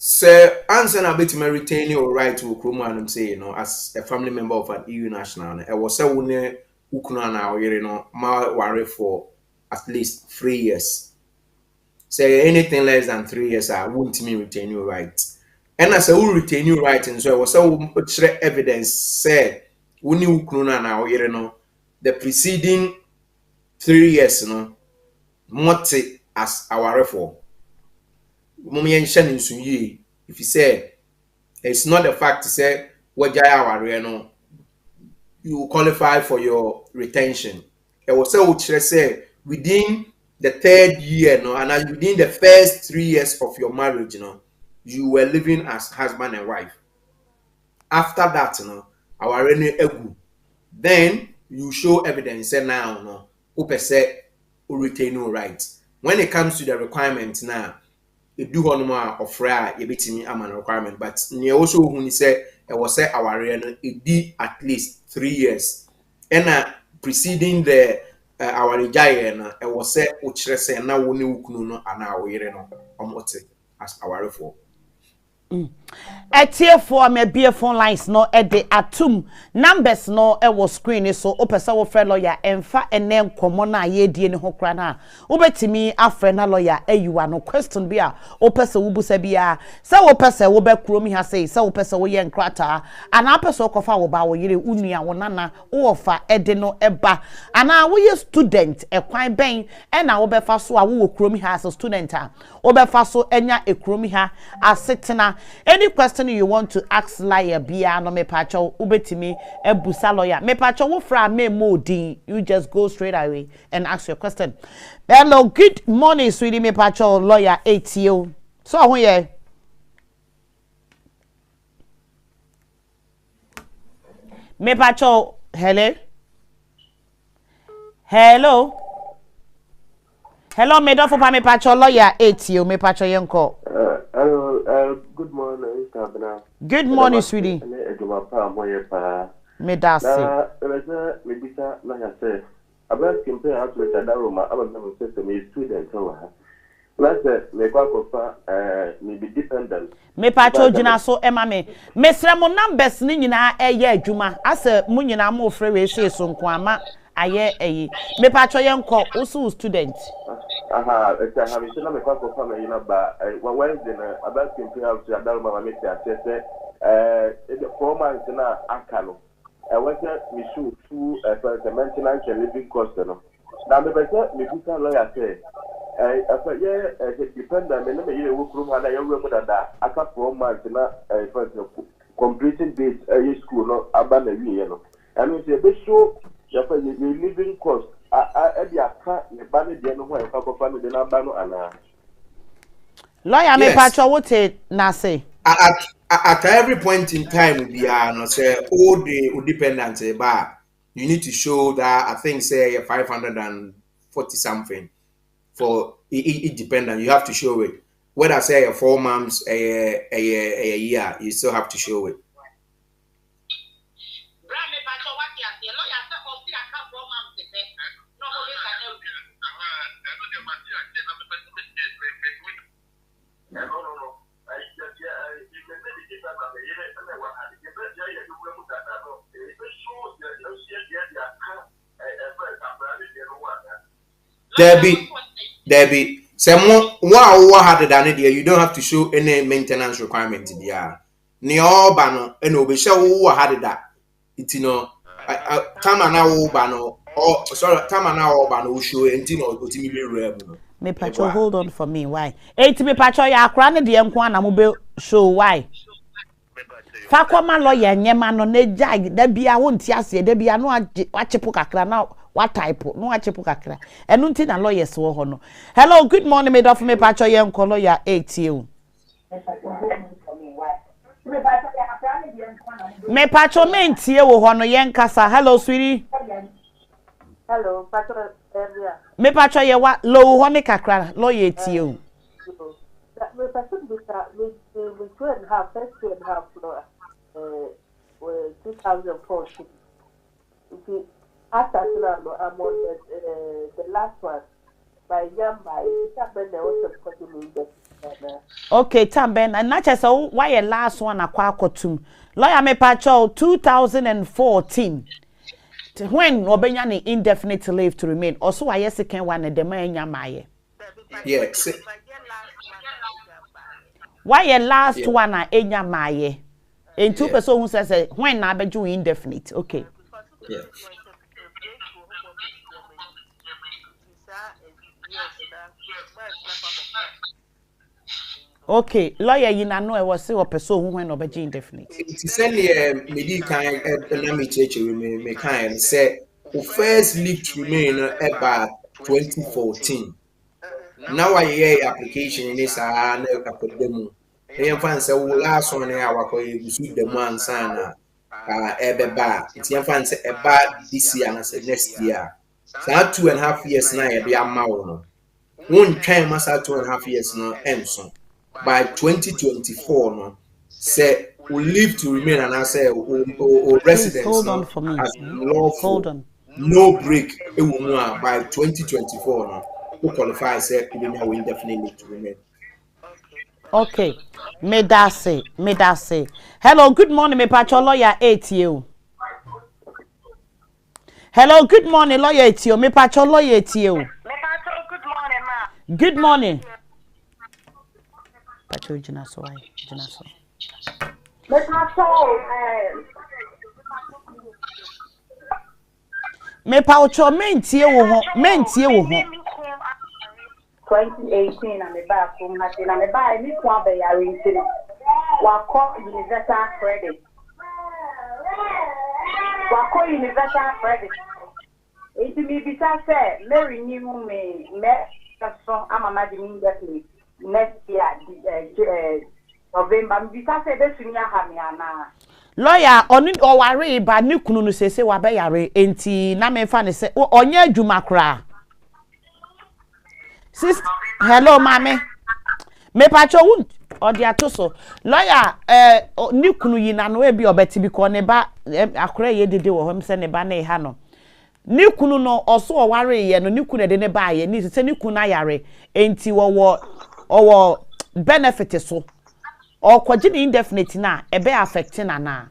Sir, answer na bit me retain your right to Okroma and say as a family member of an EU national. I was say one ukuna na oyere ma worry for at least 3 years. Say anything less than 3 years, I won't me retain your right. And as I will retain your right, and so I was so evidence say when you ukuna na oyere the preceding 3 years what as our for. If you say it's not the fact to say what you qualify for your retention. It was say within the 3rd year, and within the first 3 years of your marriage, you were living as husband and wife. After that, our egu. Then you show evidence say now no who say retain no rights. When it comes to the requirements now, you do one more of rare you beat me am an requirement, but near also when he said it was say our it be at least 3 years. And preceding the our giant it was said which say now we no and now we as our for. Etie for me be phone lines no e de atum numbers no e wo screen so opesa wo friend lawyer emfa ene nkomo na ye die ne ho kra na obetimi afre na lawyer ayiwa no question bi a opesa wo busa bia se wo pesa wo be kuro mi ha sei se wo pesa wo ye nkrata ana pesa okofa wo ba wo yire unua wo nana wo fa e de no eba ana wo ye student e kwan ben e na wo be fa so a wo kuro mi ha as a student a wo be fa so enya e kuro mi ha asetena. Any question you want to ask lawyer bia no me pacho ubetimi ebusa lawyer me pacho wo fra me modi you just go straight away and ask your question. Hello, good morning sweetie me pacho lawyer ATO. So who ye me pacho hello me do for me pacho lawyer ATO me pacho yenko. Good morning, Cabana. Good morning, sweetie. Me that's it. Maybe like I said, about compare out with that room. I was never said to me, student. Let's say, maybe dependent. Me pacho jina so ema me. Mesra mo numbers ni nyina eye adwuma. Ase mo nyina mo frɛ we hye so nko ama aye eyi. Me pacho yenko also student. It's a having seen a couple of family, but Wednesday, about compare out to that room. I said, 4 months in a Akalo. I went to Michu to maintenance and living cost. Now, the better, me lawyer say. I said, yeah, dependent, and never you work room and I remember that I got 4 months in a completing date a school, no, abandon me, you know. And we say, be sure your living cost. Lawyer me pacho what na say. At every point in time, we are no say all the dependents bar. You need to show that I think say 540 something for it dependent. You have to show it. Whether say 4 months a year, you still have to show it. Debbie. Some one had than it you don't have to show any maintenance requirement in the year. Neo bano and obesha who had that. It's Tamana bano or sorry, Tamana bano show and Tino Me pacho hold on for me. Why? To me pacho ya krane de nkwa mo be show why. Fa kwama lawyer nyema no na jai da bia wonti ase da bia no achepo kakra na what type no achepo kakra enu nti na lawyers wo ho no. Hello, good morning me do me pacho yenko lawyer ATO. Me pacho me ntie wo ho no yenkasa. Hello sweetie. Hello, pacho area. Me pacho ye wa low ho ne kakra lawyer ATO. Me pacho we 2.5 first 2.5 floor 2014. After that, I'm on the last one. By Yamba, okay, Tamben, and not just so why a last one aquacotum. Lawyer me pacho 2014. When Obenyani indefinite leave to remain. Also, I second one at the man Yamaye. Yes. Why a last one at Enyamaye? In 2 person who says when I be doing indefinite. Okay. Yeah. Okay, lawyer, you know I was say or person who when obeji indefinite. It's only maybe kind let me check you me kind say who first leave to remain about 2014. Now I hear application in this academy. They find say last one I was receive the man sana ebeba it's your fancy eba this year and say next year. So 2.5 years now be a no. One time must 2.5 years no enso. By 2024 no say we live to remain and I say residents hold on no for me. as lawful. Hold on. No break by 2024 no who qualify say we indefinitely to remain. Okay. Medase. Hello, good morning, me pacho lawyer 8 you. Hello, good morning, lawyer 8 you. Me pacho lawyer 8 you. Me pacho good morning, ma. Good morning. Pacho jina so. Me pacho Me pacho mentie wo ho. 2018 and me back from Hatin and me buy me kwa be ya rinti. Wa ko universal credit. It me bisa say me renew me so ama ma di indefinitely next year November me bisa say be sunya ha me ana. Lawyer oni oware ba ni kunu no sese wa be yare enti na me fa ne se onye adwuma kra. Sis, hello, mame. Me pacho wun odi atoso. Lawyer, ni kunu yi na no e bi obeti bi ko ne ba akora ye dede wo hom se ne ba na e ha no. Ni kunu no oso oware ye no ni kunu de ne ba ye ni se ni kunu ayare enti wo benefit so. Or kwaji ni indefinite na e be affecting na.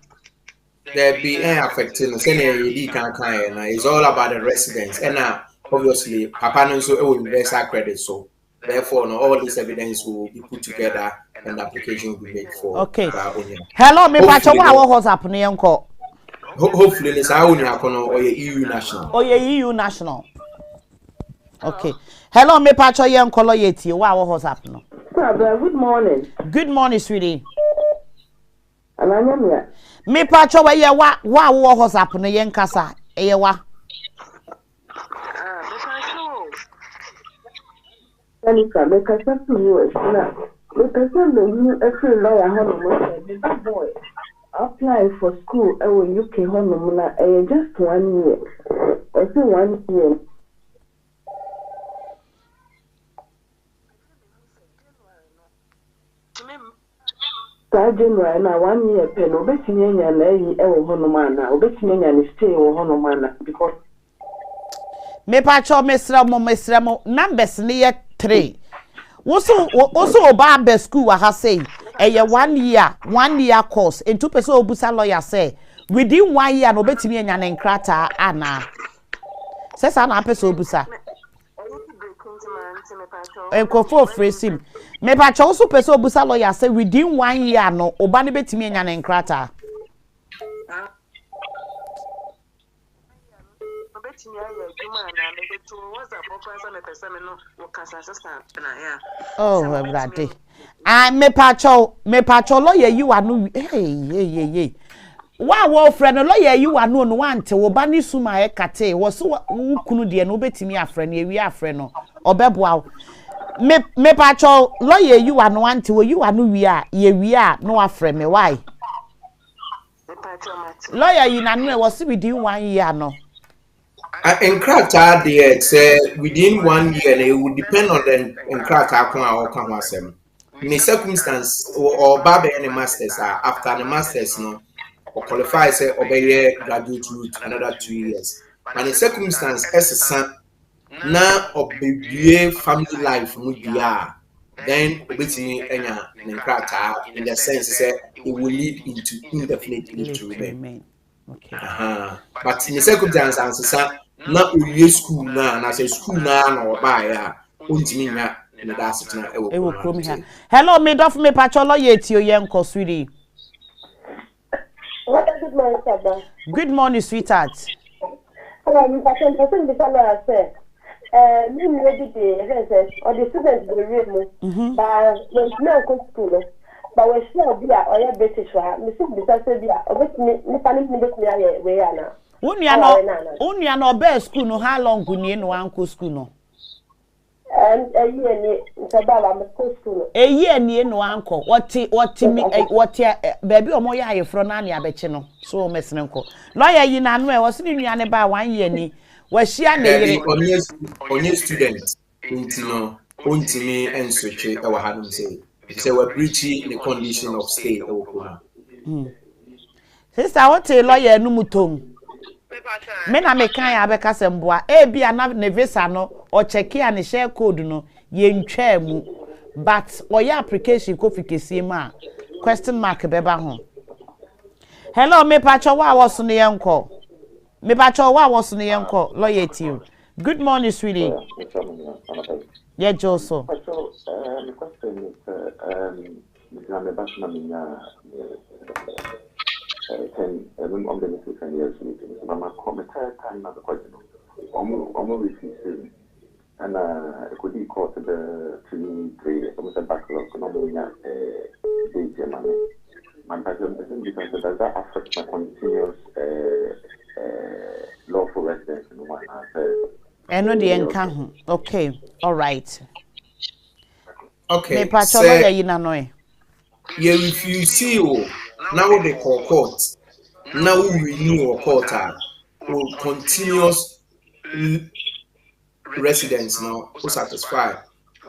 There be affecting say na kan na it's all about the residents and obviously papa no so universal credit so therefore no all this evidence will be put together and the application will be made for okay. Hello, me pacho wa what happen yenko. Hopefully this only happen or EU national. Oh, EU national. Okay. Hello, me pacho yenko loyalty. What happen? Good morning. Good morning, sweetie. Ananya me pacho wa ye what happen yenkasa. Eyewa. Anika, make a certain US now. Make a certain every lawyer have a boy. Apply for school when you came home just 1 year. I say 1 year. January now 1 year pen obetinianya na eyi ewo honoma na obetinianya ni stay wo honoma na because me pacho mesramo numbers ni ye 3 also oba be school wa ha say eye 1 year course and 2 person obusa lawyer say within 1 year no betimi anya na nkrata ana say sa na person obusa enkofo fresim me pacho also person obusa lawyer say within 1 year no oba ne betimi anya na nkrata oh brother I me pacho lawyer you are no hey wa friend lawyer you are no want wo ba ni suma e kate wo so kunu de no betimi afre no ewi afre no obeboa me pacho lawyer you are no want wo you are no wi a ye wi a no afre me why lawyer you na no e was within 1 year no. Nkrata there say within 1 year it would depend on the nkrata kon a oka ho asem. In a circumstance or babe any masters after the masters no or qualify say obey graduate route another 2 years. And in circumstance as a son na obey family life mu dia then obetini enya nkrata in the sense say it will lead into indefinite leave to remain. Okay. But in the circumstance answer na uye school na say school na oba ya ontimi nya na da sitina e wo krom ha. Hello me dof me pacho lawyer tio yenko sweetie. Good morning, sir. Good morning, sweetheart. Hello, me pacho person be lawyer say me ready the or the students be ready but when no go school but we should be or ya British me see be say be obetimi ni pani me be ya we ya na. Unia no be school no how long ku ni no anko school no And a year in Sabala, I'm supposed to. A year near no uncle. What me, baby, or more ya from Nani Abechino, so Miss Uncle. Lawyer, you know, was in your about 1 year ni. Was she and onye student ntino ontimi ensweche e wa hanum say we were breaching the condition of stay e wo kuma. Sister, what a lawyer no mutom. Me na me kan ya abeka semboa e bia na ne visa no o check ya ne share code no ye ntwa mu but oya application ko fikesi ma question mark beba ho. Hello me pacho wa woso ne yenko. Me pacho wa woso ne yenko lawyer team. Good morning sweetie. Yeah Joso. Pacho the question is me back na minya 10 on the next 10 years meeting. So my commentary time na the question. Almost refusing. And it could be called the 3 almost a backlog no more date money. My question is because does that affect my continuous lawful residence in one I know the encounter. Okay, all right. Okay. Me pacho lawyer you na no e. You refuse you. Now they call court. Now we renew a court will continuous residence now who satisfy.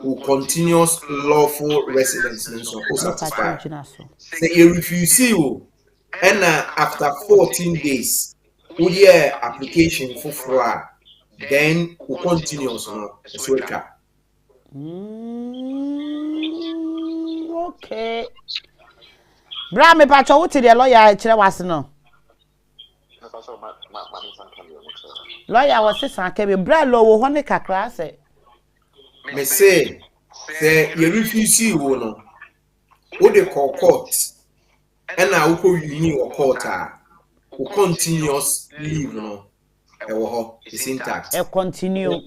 Will continuous lawful residence now who satisfy. Say you refuse you. And after 14 days, we hear application for fraud. Then we continuous now. Okay. Bra me pacho what the lawyer kire wase no. Lawyer was say kebe bra lo wo hone kakra se. Me say you refuse you no. Wo dey call court. And now we renew a court we continuous leave no. E wo ho is intact. E continue.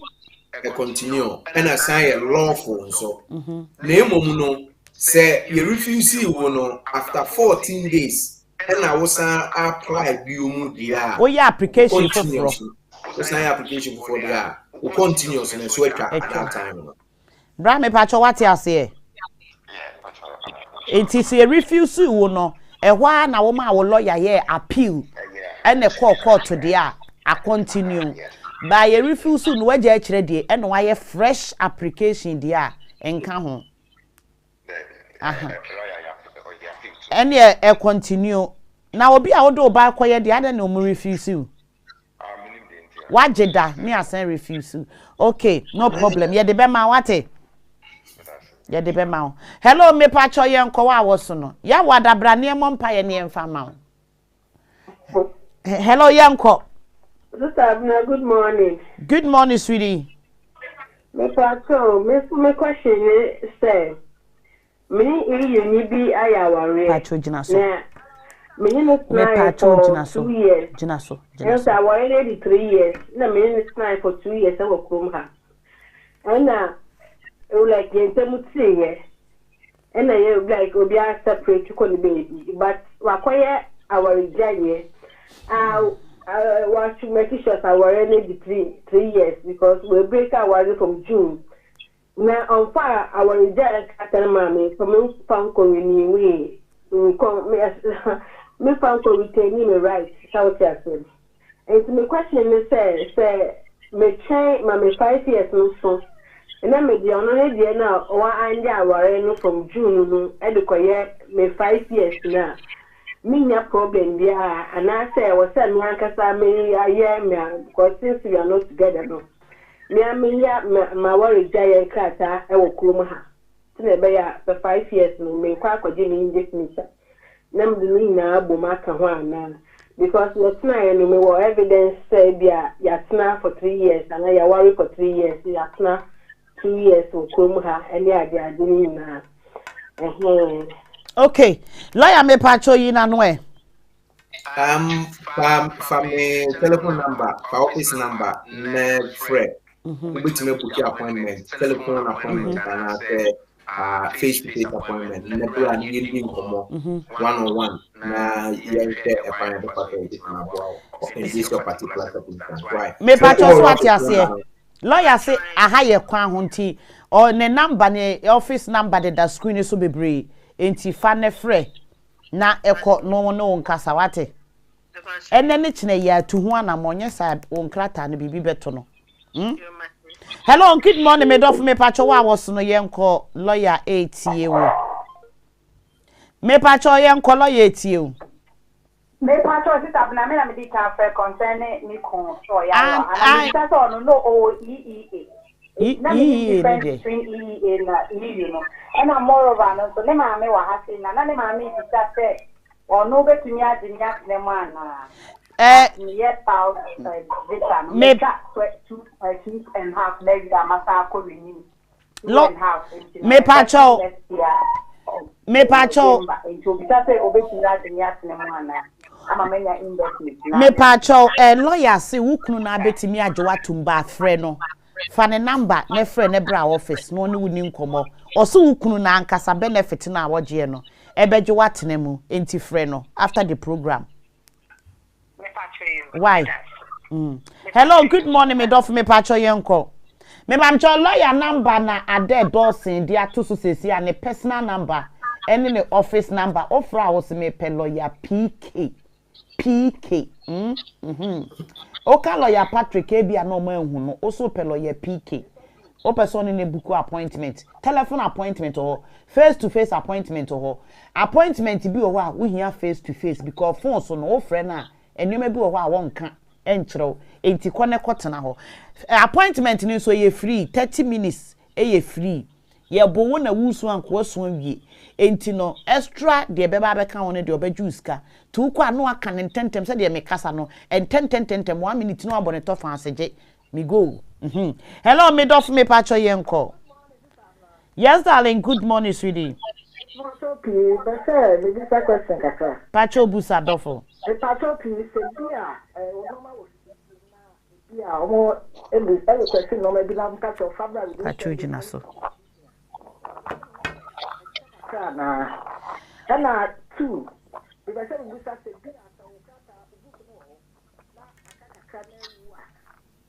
And assign a lawful so. Na emom no say you refuse you no after 14 days. And I was apply biumu dia. Oh yeah, application for fraud. It's not application for dia. We continuous and so at that time. Bra me pacho what you say? It is a refuse you no. E hwa na wo ma wo lawyer ye appeal. And the court to dia a continue. By a refuse no waje akire die and why fresh application dia enka ho. And yeah, continue. Now obi a wodo ba koye de ade na omu refuse you. Wajeda me asan refuse you. Okay, no problem. Ye de be ma wate. Ye de be ma. Hello me pacho ye nko wa woso no. Ya wada bra ne mompa ye ne mfa ma. Hello ye nko. Sister Abna, good morning. Good morning sweetie. Me pacho, me question is say me you bi ayaware. Pacho jina so. Me pacho for 2 years. Jina so. Yes, I already 3 years. Na me snai for 2 years I work from her. And like yentemuti ye. And you like obi a separate to the baby. But wakoye our jaye. Want to make sure I already 3 years because we break our from June. Now on fire our reject mommy from Panko renew me Panko retain me right shout at him. And to my question is say me change my 5 years no so and then me the only day now or I no from June no edukoye me 5 years now. Me problem there and I say I was saying kasa me me because since we are not together no. Me my worry jay krata e wo krom ha. Tine be ya for 5 years no me kwa kwaje me indefinite. Nam de ni na aboma ka ho ana because what na no me wo evidence say bia ya tena for 3 years and ya worry for 3 years ya tena 2 years wo krom ha ene ade ni na. Okay, lawyer me pacho yi na no e. From a telephone number, office number, Fred. Which may book your appointment, telephone appointment, and face-to-face appointment. Never an evening one-on-one. Now you get a final in this particular circumstance. Right? Me pacho what you say. lawyer say aha ye kwan ho nti or ne number ne office number the screen so bebre enti fa ne frɛ na ekɔ no nkasa wate ene ne kine ya tu ho ana monye sa onkrata ne bibi beto no hello good morning me dof me pacho wa was no yenko lawyer etie wo me pacho yenko lawyer etie wo me pacho sit up na me na me di kan fe concern ni kon so ya and me say so no o between EEA na EU no and I'm moreover no so ne ma me wa ha say na ne ma me di say or no betumi adinya ne ma na yes pound vita no me 2.5 leg da masa ko renew me pacho me pacho lawyer say wukunu na betimi agyewa tumba frɛ no fa ne number ne frɛ ne bra office no ne wuni nkomo oso wukunu na ankasa benefit na awogye no ebegyewa tenemu enti frɛ no after the program me pacho why hello good morning me dof me pacho yenko me bamcho lawyer number na ade dosin dia to so sesi a ne personal number any ne office number ofra was me pe lawyer PK oka lawyer Patrick ebia no ma hu no also pe lawyer PK o person ne book appointment telephone appointment or face to face appointment or appointment bi o wa we here face to face because phone so no ofra na enema bi o wa wonka enchiro enti kone kotena ho appointment ni so ye free 30 minutes ye free ye bo wo na wusu anko aso awie enti no extra de beba beka won de obaju ska tu kwa no aka ne tentem se de me kasa no tentem 1 minute no abone to fa aseje me go hello me dof me pacho yenko yes darling good morning sweetie pacho busa dofo pacho please bia yeah, omo every question no maybe na catch of February. Achujina so. Kana 2. If I say we start say bia so kata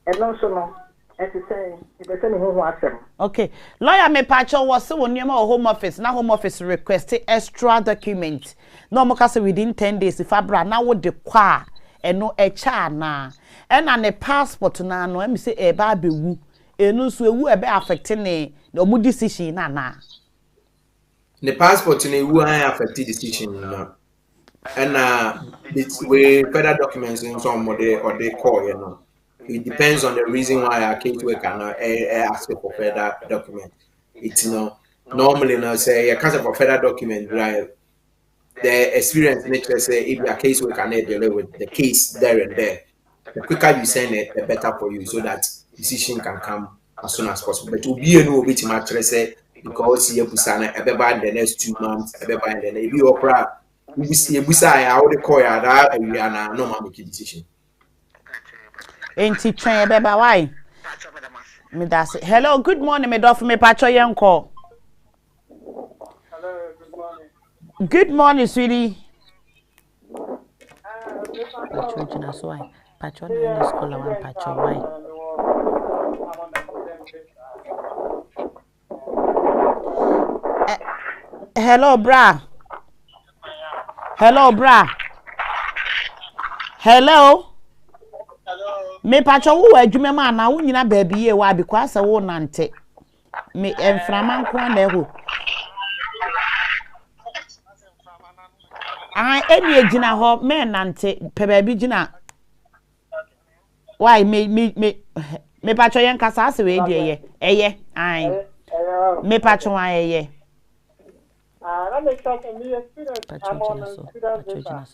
and also no as you say if I say me who asem. Okay. Lawyer me pacho was so near my home office. Now home office request extra document. No mo kase within 10 days if February now what the kwa eno echa na ena ne passport na no em say e ba bewu enu so ewu e be affect ne omu decision na the passport ne ewu an affect decision na ena we further documents in some or they call you know it depends on the reason why a case worker na ask for further document it's normally now say a case for further document right the experience nature say if your case worker can deal with the case there and there, the quicker you send it, the better for you, so that decision can come as soon as possible. But to be a no bit much say because you busana everybody in the next 2 months, everybody in the next you opera we see busaya how the call that we are now no make decision. Ain't it train beba why? Me that's it. Hello, good morning, me dof me pacho yenko. Good morning, sweetie. Patron, so I patron in the school one patron. Why? Hello, bra. Hello, bra. Hello. Me patron who adwuma ma na wo nyina baabi ye wa because wo nante. Me enframa nko na eho. Any ejina ho me nante pe baabi jina why me patcho yen kasa ase we die eye ai me patcho wa eye let me talk to me student I'm on student visa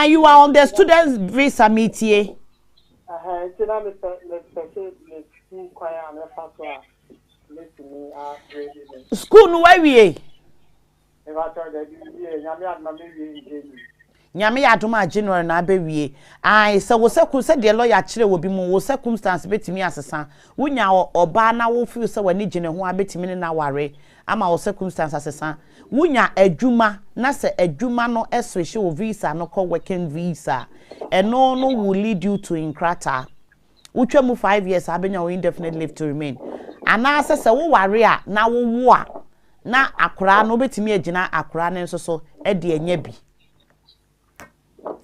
you are on the students visa meeting it's na me me kwaya me fatwa me school no why we nyame ya adoma January na abewie ai se wo seku se de lawyer kire wo bi mu wo circumstance betimi asesa wonya oba na wo feel se wani gine ho abetimi ne na ware ama wo circumstance asesa wonya adwuma na se adwuma no switch wo visa no call working visa eno no will lead you to inkrata Utwa mu 5 years abenya indefinite leave to remain. Ana se wo ware a na wo wo a na akora no betimi agina akora ne nso so e de anya bi.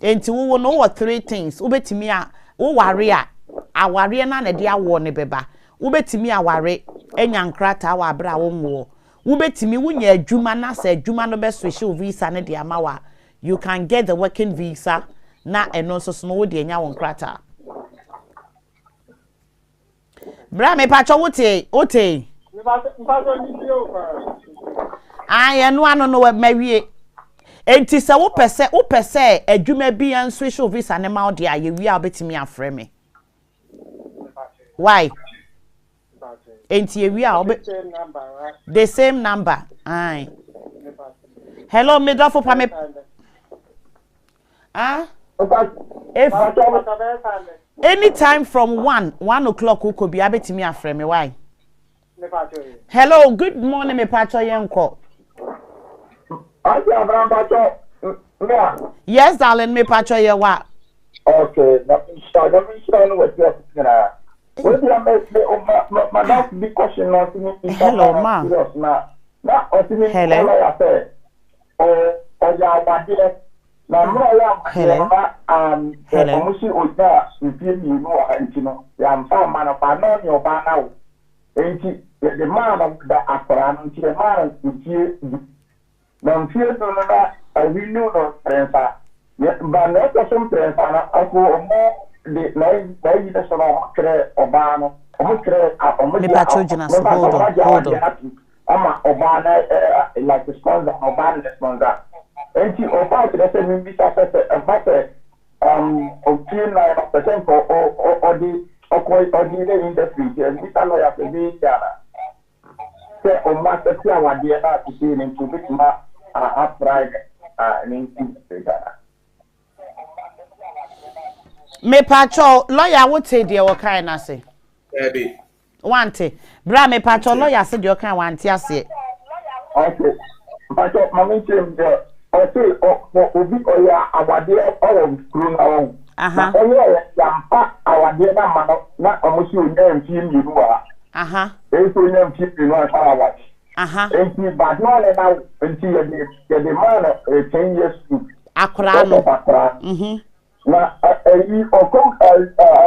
Enti wo no wo 3 things wo betimi a wo ware a aware na de awo ne beba. Wo betimi aware enya nkrata wa abra wo nwo. Wo betimi wunya adwuma na se adwuma no be switch visa ne de amawa. You can get the working visa na eno so so no wo de anya wo nkrata. Bra me pacho wote. Anu anu no mawie. Enti se wo pese adwuma bi an switch visa ne ma de aye wi a obetimi afre me. Why? Enti ye wi a the same number. Aye. Hello midofo pa me. If anytime from 1 o'clock who could be able to me afre me why? Hello, good morning me pacho yenko. Yes, darling, me pacho ye what? Okay, let me start with your hello, ma. Hello. And you about the same be obtain 9% or the industry and this lawyer to be say on master our dear to see into bit upright and me pacho lawyer would say dear what kind I say. Wante bra me pacho lawyer said you can want ya say. Okay. But mommy came there. I say, Obi Oya, our dear, all screw now. Our dear, not almost you name team you are. If you name team you know how much. And you but no now until you get the man 10 years to Akrano. Now, you come, I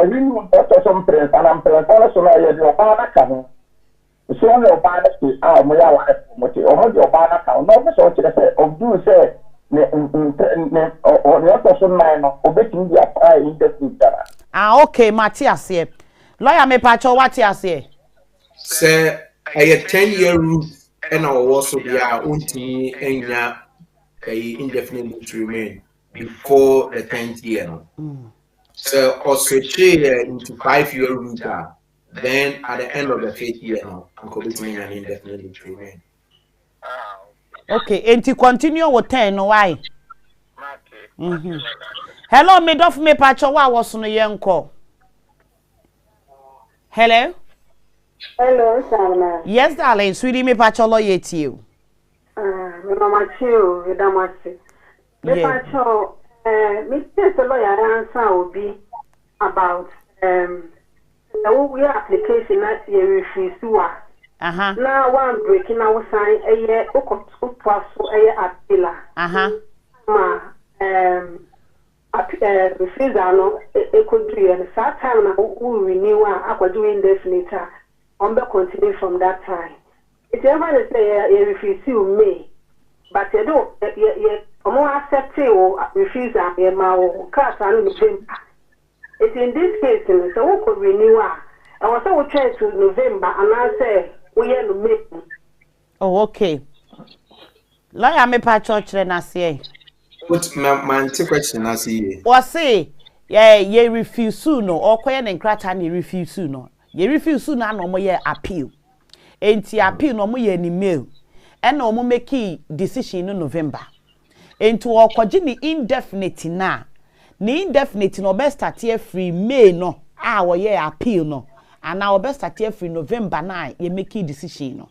really want to some press, and I'm also your father coming. So your father is or your father count. No, so to say, of do say, or your person man, or making the apply in the future. Okay, Matthias here. Lawyer me pacho what you say? Say, a 10-year route, and I will also be our own team and indefinitely to remain before the 10th year. So, also into 5-year route. Then at the end of the 5th year, I'm committing an indefinitely to remain. Okay, and to continue with 10, why? Hello, mid of me patcho, what was on a young call? Hello? Hello, Salma. Yes, darling, sweetie, me patcho lawyer to you. Mama Chiu, with Damasi. Me patcho, me says the lawyer answer will be about we application that you refuse to. Now one breaking our sign a year appeal. Refusal could be and that time we renew our doing definitely on the continue from that time. It's ever say you refuse to me, but you don't more accept refusal your class and it's in this case, so we could renew. I was so trying to November, and I say we are to make. Oh, okay. Lawyer me pa church then I say. What my question I see. Or say, yeah, ye refuse no, or quiet and crack and ye refuse no. Ye refuse no, no more ye appeal. Ain't ye appeal no more ye any mail. And no more make decision in November. Into our quadrini indefinite now. Ni indefinite no best start here free May no our year appeal no and our best start here free November 9 you make a decision no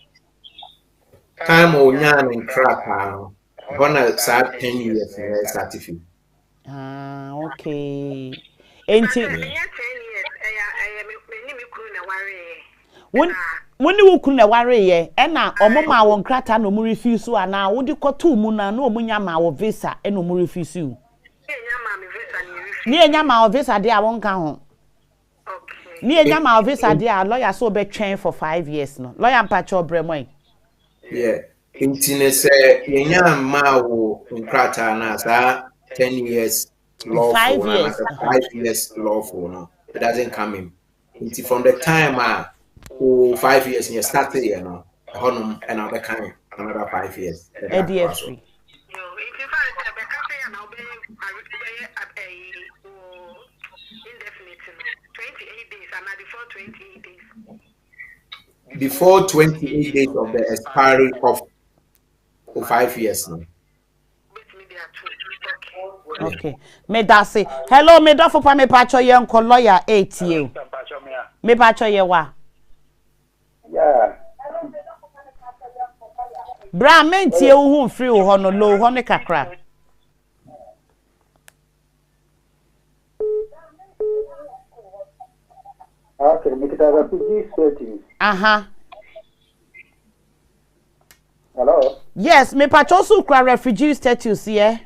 time o nyan and crack gonna start 10 years certificate okay ain't 10 years Woni wo kun na ware ye e na omo ma wo nkrata no mu refuse ana wo di koto mu na no omo nya ma wo visa e no mu refuse u ni enya ma wo visa de a won ka ho okay ni enya ma wo visa de a lawyer so be twen for 5 years no lawyer mpacho bremoi yeah intine say enya ma wo nkrata na sa 10 years lawful 5 years 5 years lawful no it doesn't come in until from the time 5 years you started you know honum and other kind another 5 years ADF free before 28 days of the expiry of 5 years now. Okay. Me da say hello me do for pa me pacho ye nko lawyer 8 you. Me pacho ye wa. Yeah. Bra men tie wo hu free ho no low ho ne kakra. Okay, make it a refugee status. Hello? Yes, me pacho so kra refugee status here.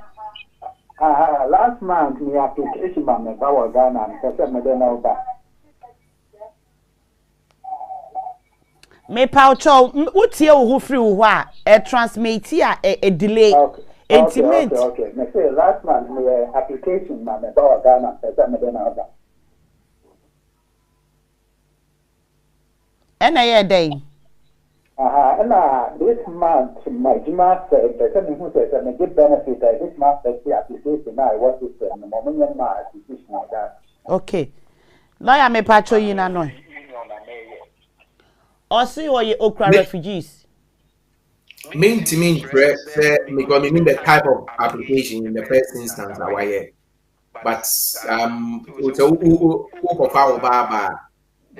Last month, my application by my power Ghana and person me don't know. Me pacho utie wo free wo a transmit here a delay. Okay. Intimate. Okay. Me say last month my application by my power Ghana and person me don't know. And a day. And this month, my Jima said, the person who says, I get benefit, this month, the application, I want to say, the moment my application like that. Okay. Lawyer me pacho yina no. Or see or ye okra refugees. Mean to me, because mean the type of application in the first instance, but it's a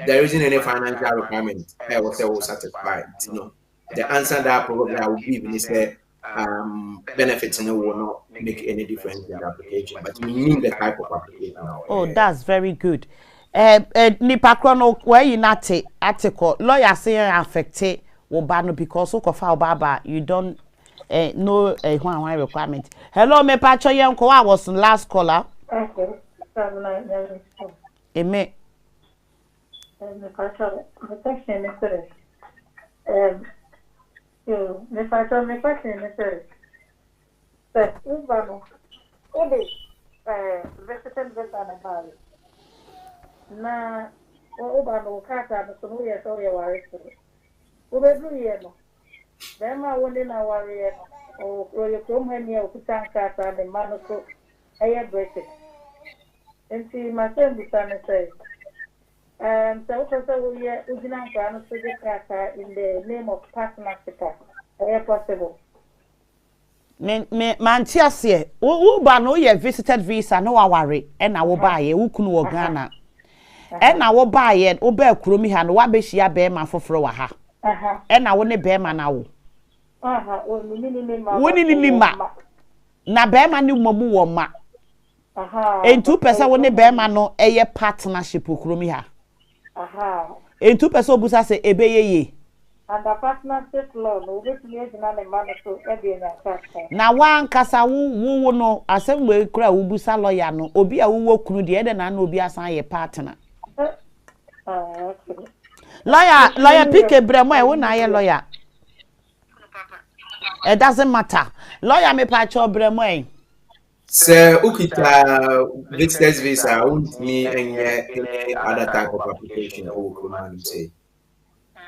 there isn't any financial requirement. I was satisfied. You know, the answer that probably I will give is that benefits will not make any difference in the application, but we need the type of application. Oh, that's very good. Nipa krono where you not article lawyer saying affected obano because okofa obaba you don't know one requirement. Hello, me pacho yenko I was last caller. Okay. Eme The question is this. The question is this. But it is visited with an about na Ubano Kata, the Sunuya Soya Warrior. Ubedu, them are one in our warrior or Royal Cromania, Kutan Kata, and Manoko, Air British. And see, my son, the son says. So we are in the name of partnership. Is possible? Man tiase uba no ye visited visa no aware e na wo ba ye wukunu wo Ghana e na wo ba ye wo ba kuromi ha no wa be hia be ma foforo wa ha e na wo ne be ma na wo woni ni ma na be ma ni momu wo ma entu pesa wo ne be ma no eye partnership kuromi ha entu pesa obusa se ebeyeye and the partnership law no be to na le man so e be na kasa na wan kasa wo no asem we kura wo busa lawyer no obi a wo kunu de e na obi asan ye partner okay. Lawyer pick bremo e wo na ye lawyer it doesn't matter lawyer me pa cho bremo e so ukita visitor's visa won't me any other type of application or command say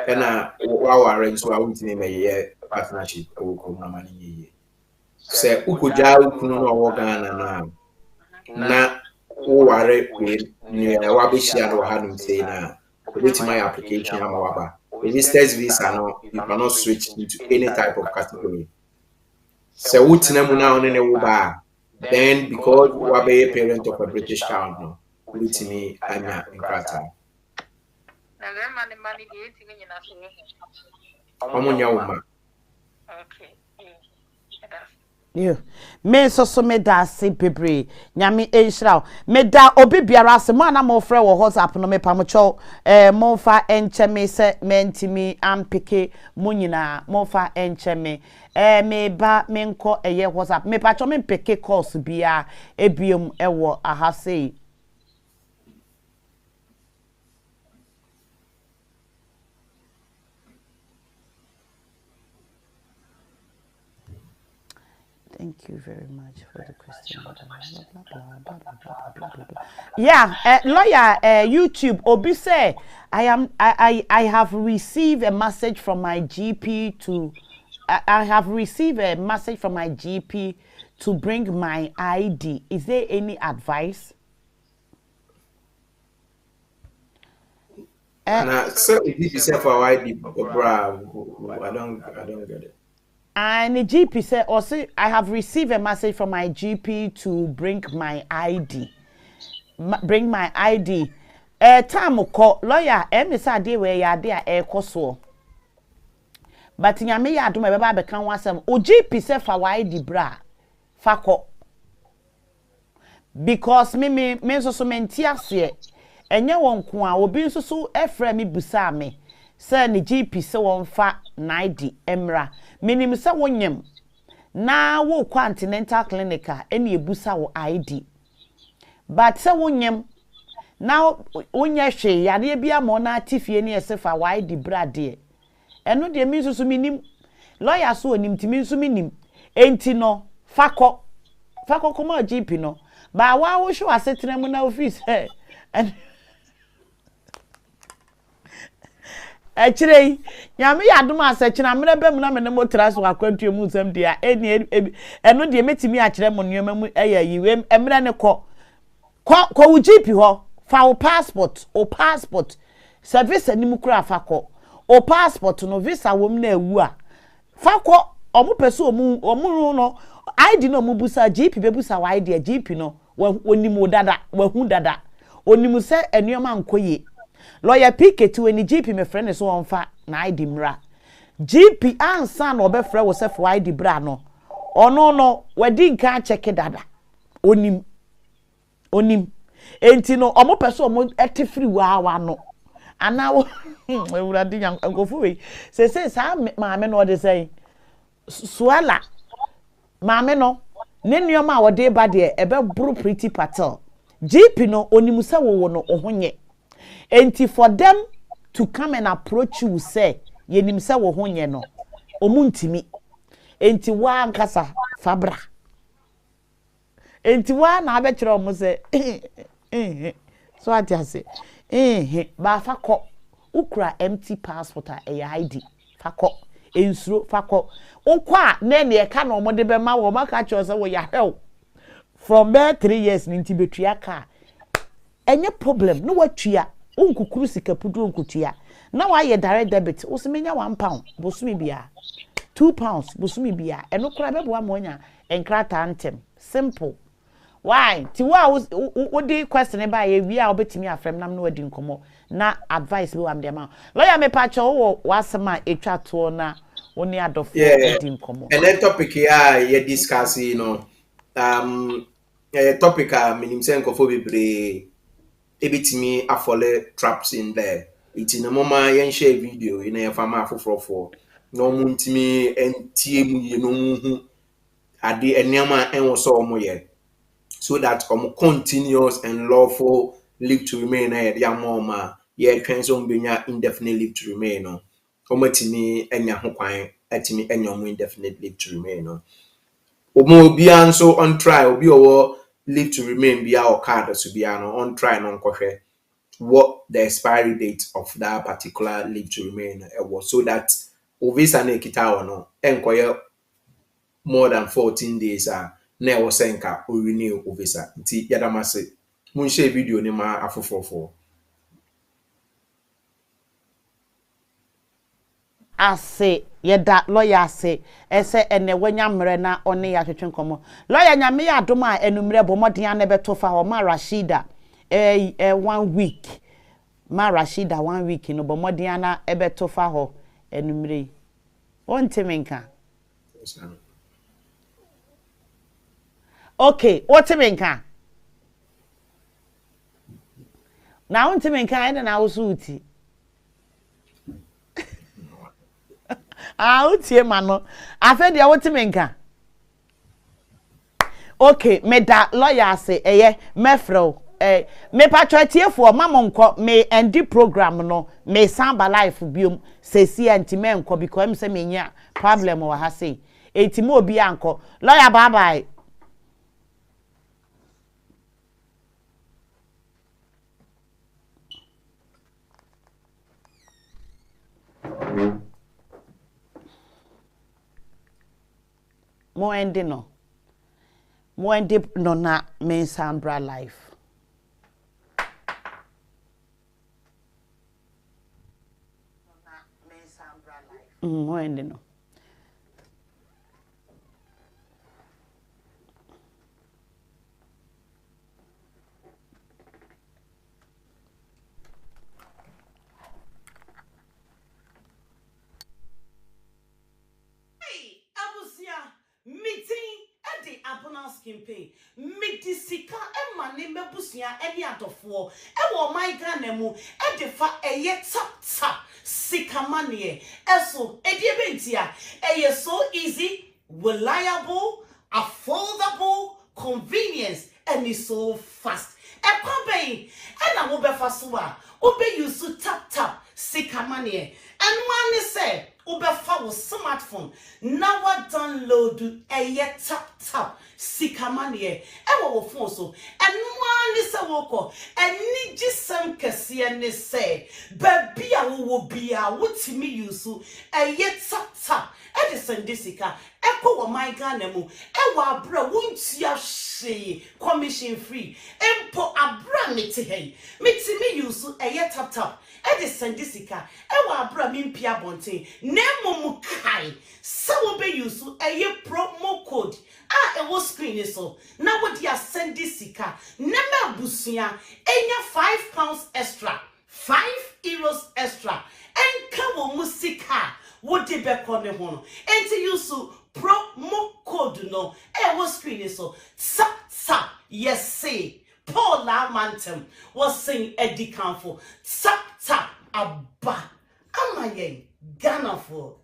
and our arrange so I won't name a partnership or command ye say ukuja ukunu no Ghana na wo ware we ne wa be share no hanum say na with my application am waba visitor's visa no you cannot switch into any type of category so wutina mu na ne wo ba then because we are a parent of a British child no with me anya nkrata Money omunya uma okay. Yeah. Me so me da se bebre. Nyame enhira. Me da obi biara se mo na mo frɛ wo WhatsApp no me pamocho mo fa enche me se mentimi ampeke mo nyina mo fa enche me me ba me nko eye WhatsApp me pacho me peke course bia ebiem ewo ahase. Thank you very much for the question. Yeah, lawyer, YouTube. Obi say I have received a message from my GP to. I have received a message from my GP to bring my ID. Is there any advice? So if you say for ID, I don't get it. And the GP said, also, I have received a message from my GP to bring my ID. Bring my ID. Time call lawyer, say day where you are there, so. But in me, I do my baby can want some. O GP said for ID bra, fako. Because me so mentiase. Enye won ko a obi nso so efra me busa me. Say ni GP se won fa 90 emra. Minim se wonyem. Na wo continental clinic ene ebusa wo ID. But se wonyem. Now onye hwe yare bia mo na atifie ne esefa wo ID bra de. Eno de mi nso minim. Lawyer so onim timi nso minim. Enti no fako koma GP no. Ba wa wo hwe asetena mu na office and Actually, nyame yadom asechina mre bem na me ne motra so akwantu mu nsam dia eni eno de metimi akire mo nneema mu yiwe emre ne ko wo GP ho fa wo passport service ani mu kura fa ko o passport no visa wom na ewu a fa ko omu peso omu no ID no mu busa GP be busa wa ID GP no wonimu dada wahu dada onimu se enuoma nkoye lawyer PK to any GP me friend so on fa na ID mra GP ansa na obefra wo se for ID bra no ono no wadi nka check dada onim enti no omo person omo ete free wa no ana wo ewurade yan ankofu we say sa maame no de say suala maame no ne nneoma wo de ba de ebe bro pretty patel GP no onimu se wo no ohonye. Enti for them to come and approach you say yenim se wo honye no omuntimi enti wa ankasa fabra enti wa na abekire omo se so atiase ba fakọ ukura empty passport a ID fakọ ensuro fakọ ukwa na ne ka na omo de be ma wo maka cho se wo ya hell from there 3 years ninti betua ka enye problem no watua unkukuru sikapudu unkutia na wa ye direct debit osimenya £1 bosumi bia £2 bosumi bia eno kura bebo amonya enkrata antem simple why ti wa wodi question ba ye wi a obetimi afrem nam no wadi nkomo na advice bi wam dem a lawyer me pa cho wo wasema etwa to na woni adofo wadi nkomo and topic here ye discuss topic minim se nkofo bebre ebitimi afole traps in there. It's in a mama yen share video in a farmer for no muntimi entie mu ye no hu ade enyama enwo so omo ye so that continuous and lawful live to remain ya mama ye twenso mbenya indefinite live to remain no omatimi enya ho kwan atimi enya omo indefinite live to remain no omo bia nso on try obi owo live to remain bia or card so bia no on try no nkohwe what the expiry date of that particular leave to remain was so that visa na kita no enkoye more than 14 days na wo senka o renew visa nti yadamase mun share video ni ma afofofo ase yeda lawyer ase ese ene wanya mre na one ya twetwe nkomo lawyer nyame ya adom a enumre bomodin ane beto fa ho ma Rashida 1 week ma Rashida 1 week no bomodin ana ebeto fa ho enumre ontemenka Okay, what you mean ka? Now what you mean ka and na usuti. Ah, utie mano. Afa dia what you mean ka? Okay, me da lawyer say mefro me patriotie for mama nko me endi program no me samba life biom sesi anti me nko because me say me nya problem wa ha say enti mo obi anko lawyer bye bye. Mo endi no na me sambra life. Mo endi no. Meeting at the Abonance campaign. Metisika Emma Nemebusia any atofo. Ewo my ganemu e de fa eye tap sikamanie. Eso ediebentia eye so easy, reliable, affordable, convenience and is so fast. E pambe and I be fasuwa. Obe yusu tap sikamanie. And one is say Ubefa was smartphone. Now I download a tap sikamanie. Ewa phone so. And one is a woko. And need some kasiane say. Baby I will be a wuti me yusu. A tap. Edison disika. Echo wa my ganemu. Ewa bra won't ya she commission free. Empo abra miti hey. Miti me yusu a tap. Edison disika. Ewa abra mimpia bonte. Nemo kai. So be yusu a promo code. Ah, it was screen so. Now what you send this sika. Nema busia. Enya £5 extra. €5 extra. And kawo musika. What the back on the one. And to use promo code no. It was screen so. Tap. Yes, say. Paul La Mantem was saying Eddie Canfo. Tap. Abba. Am I Ghana for?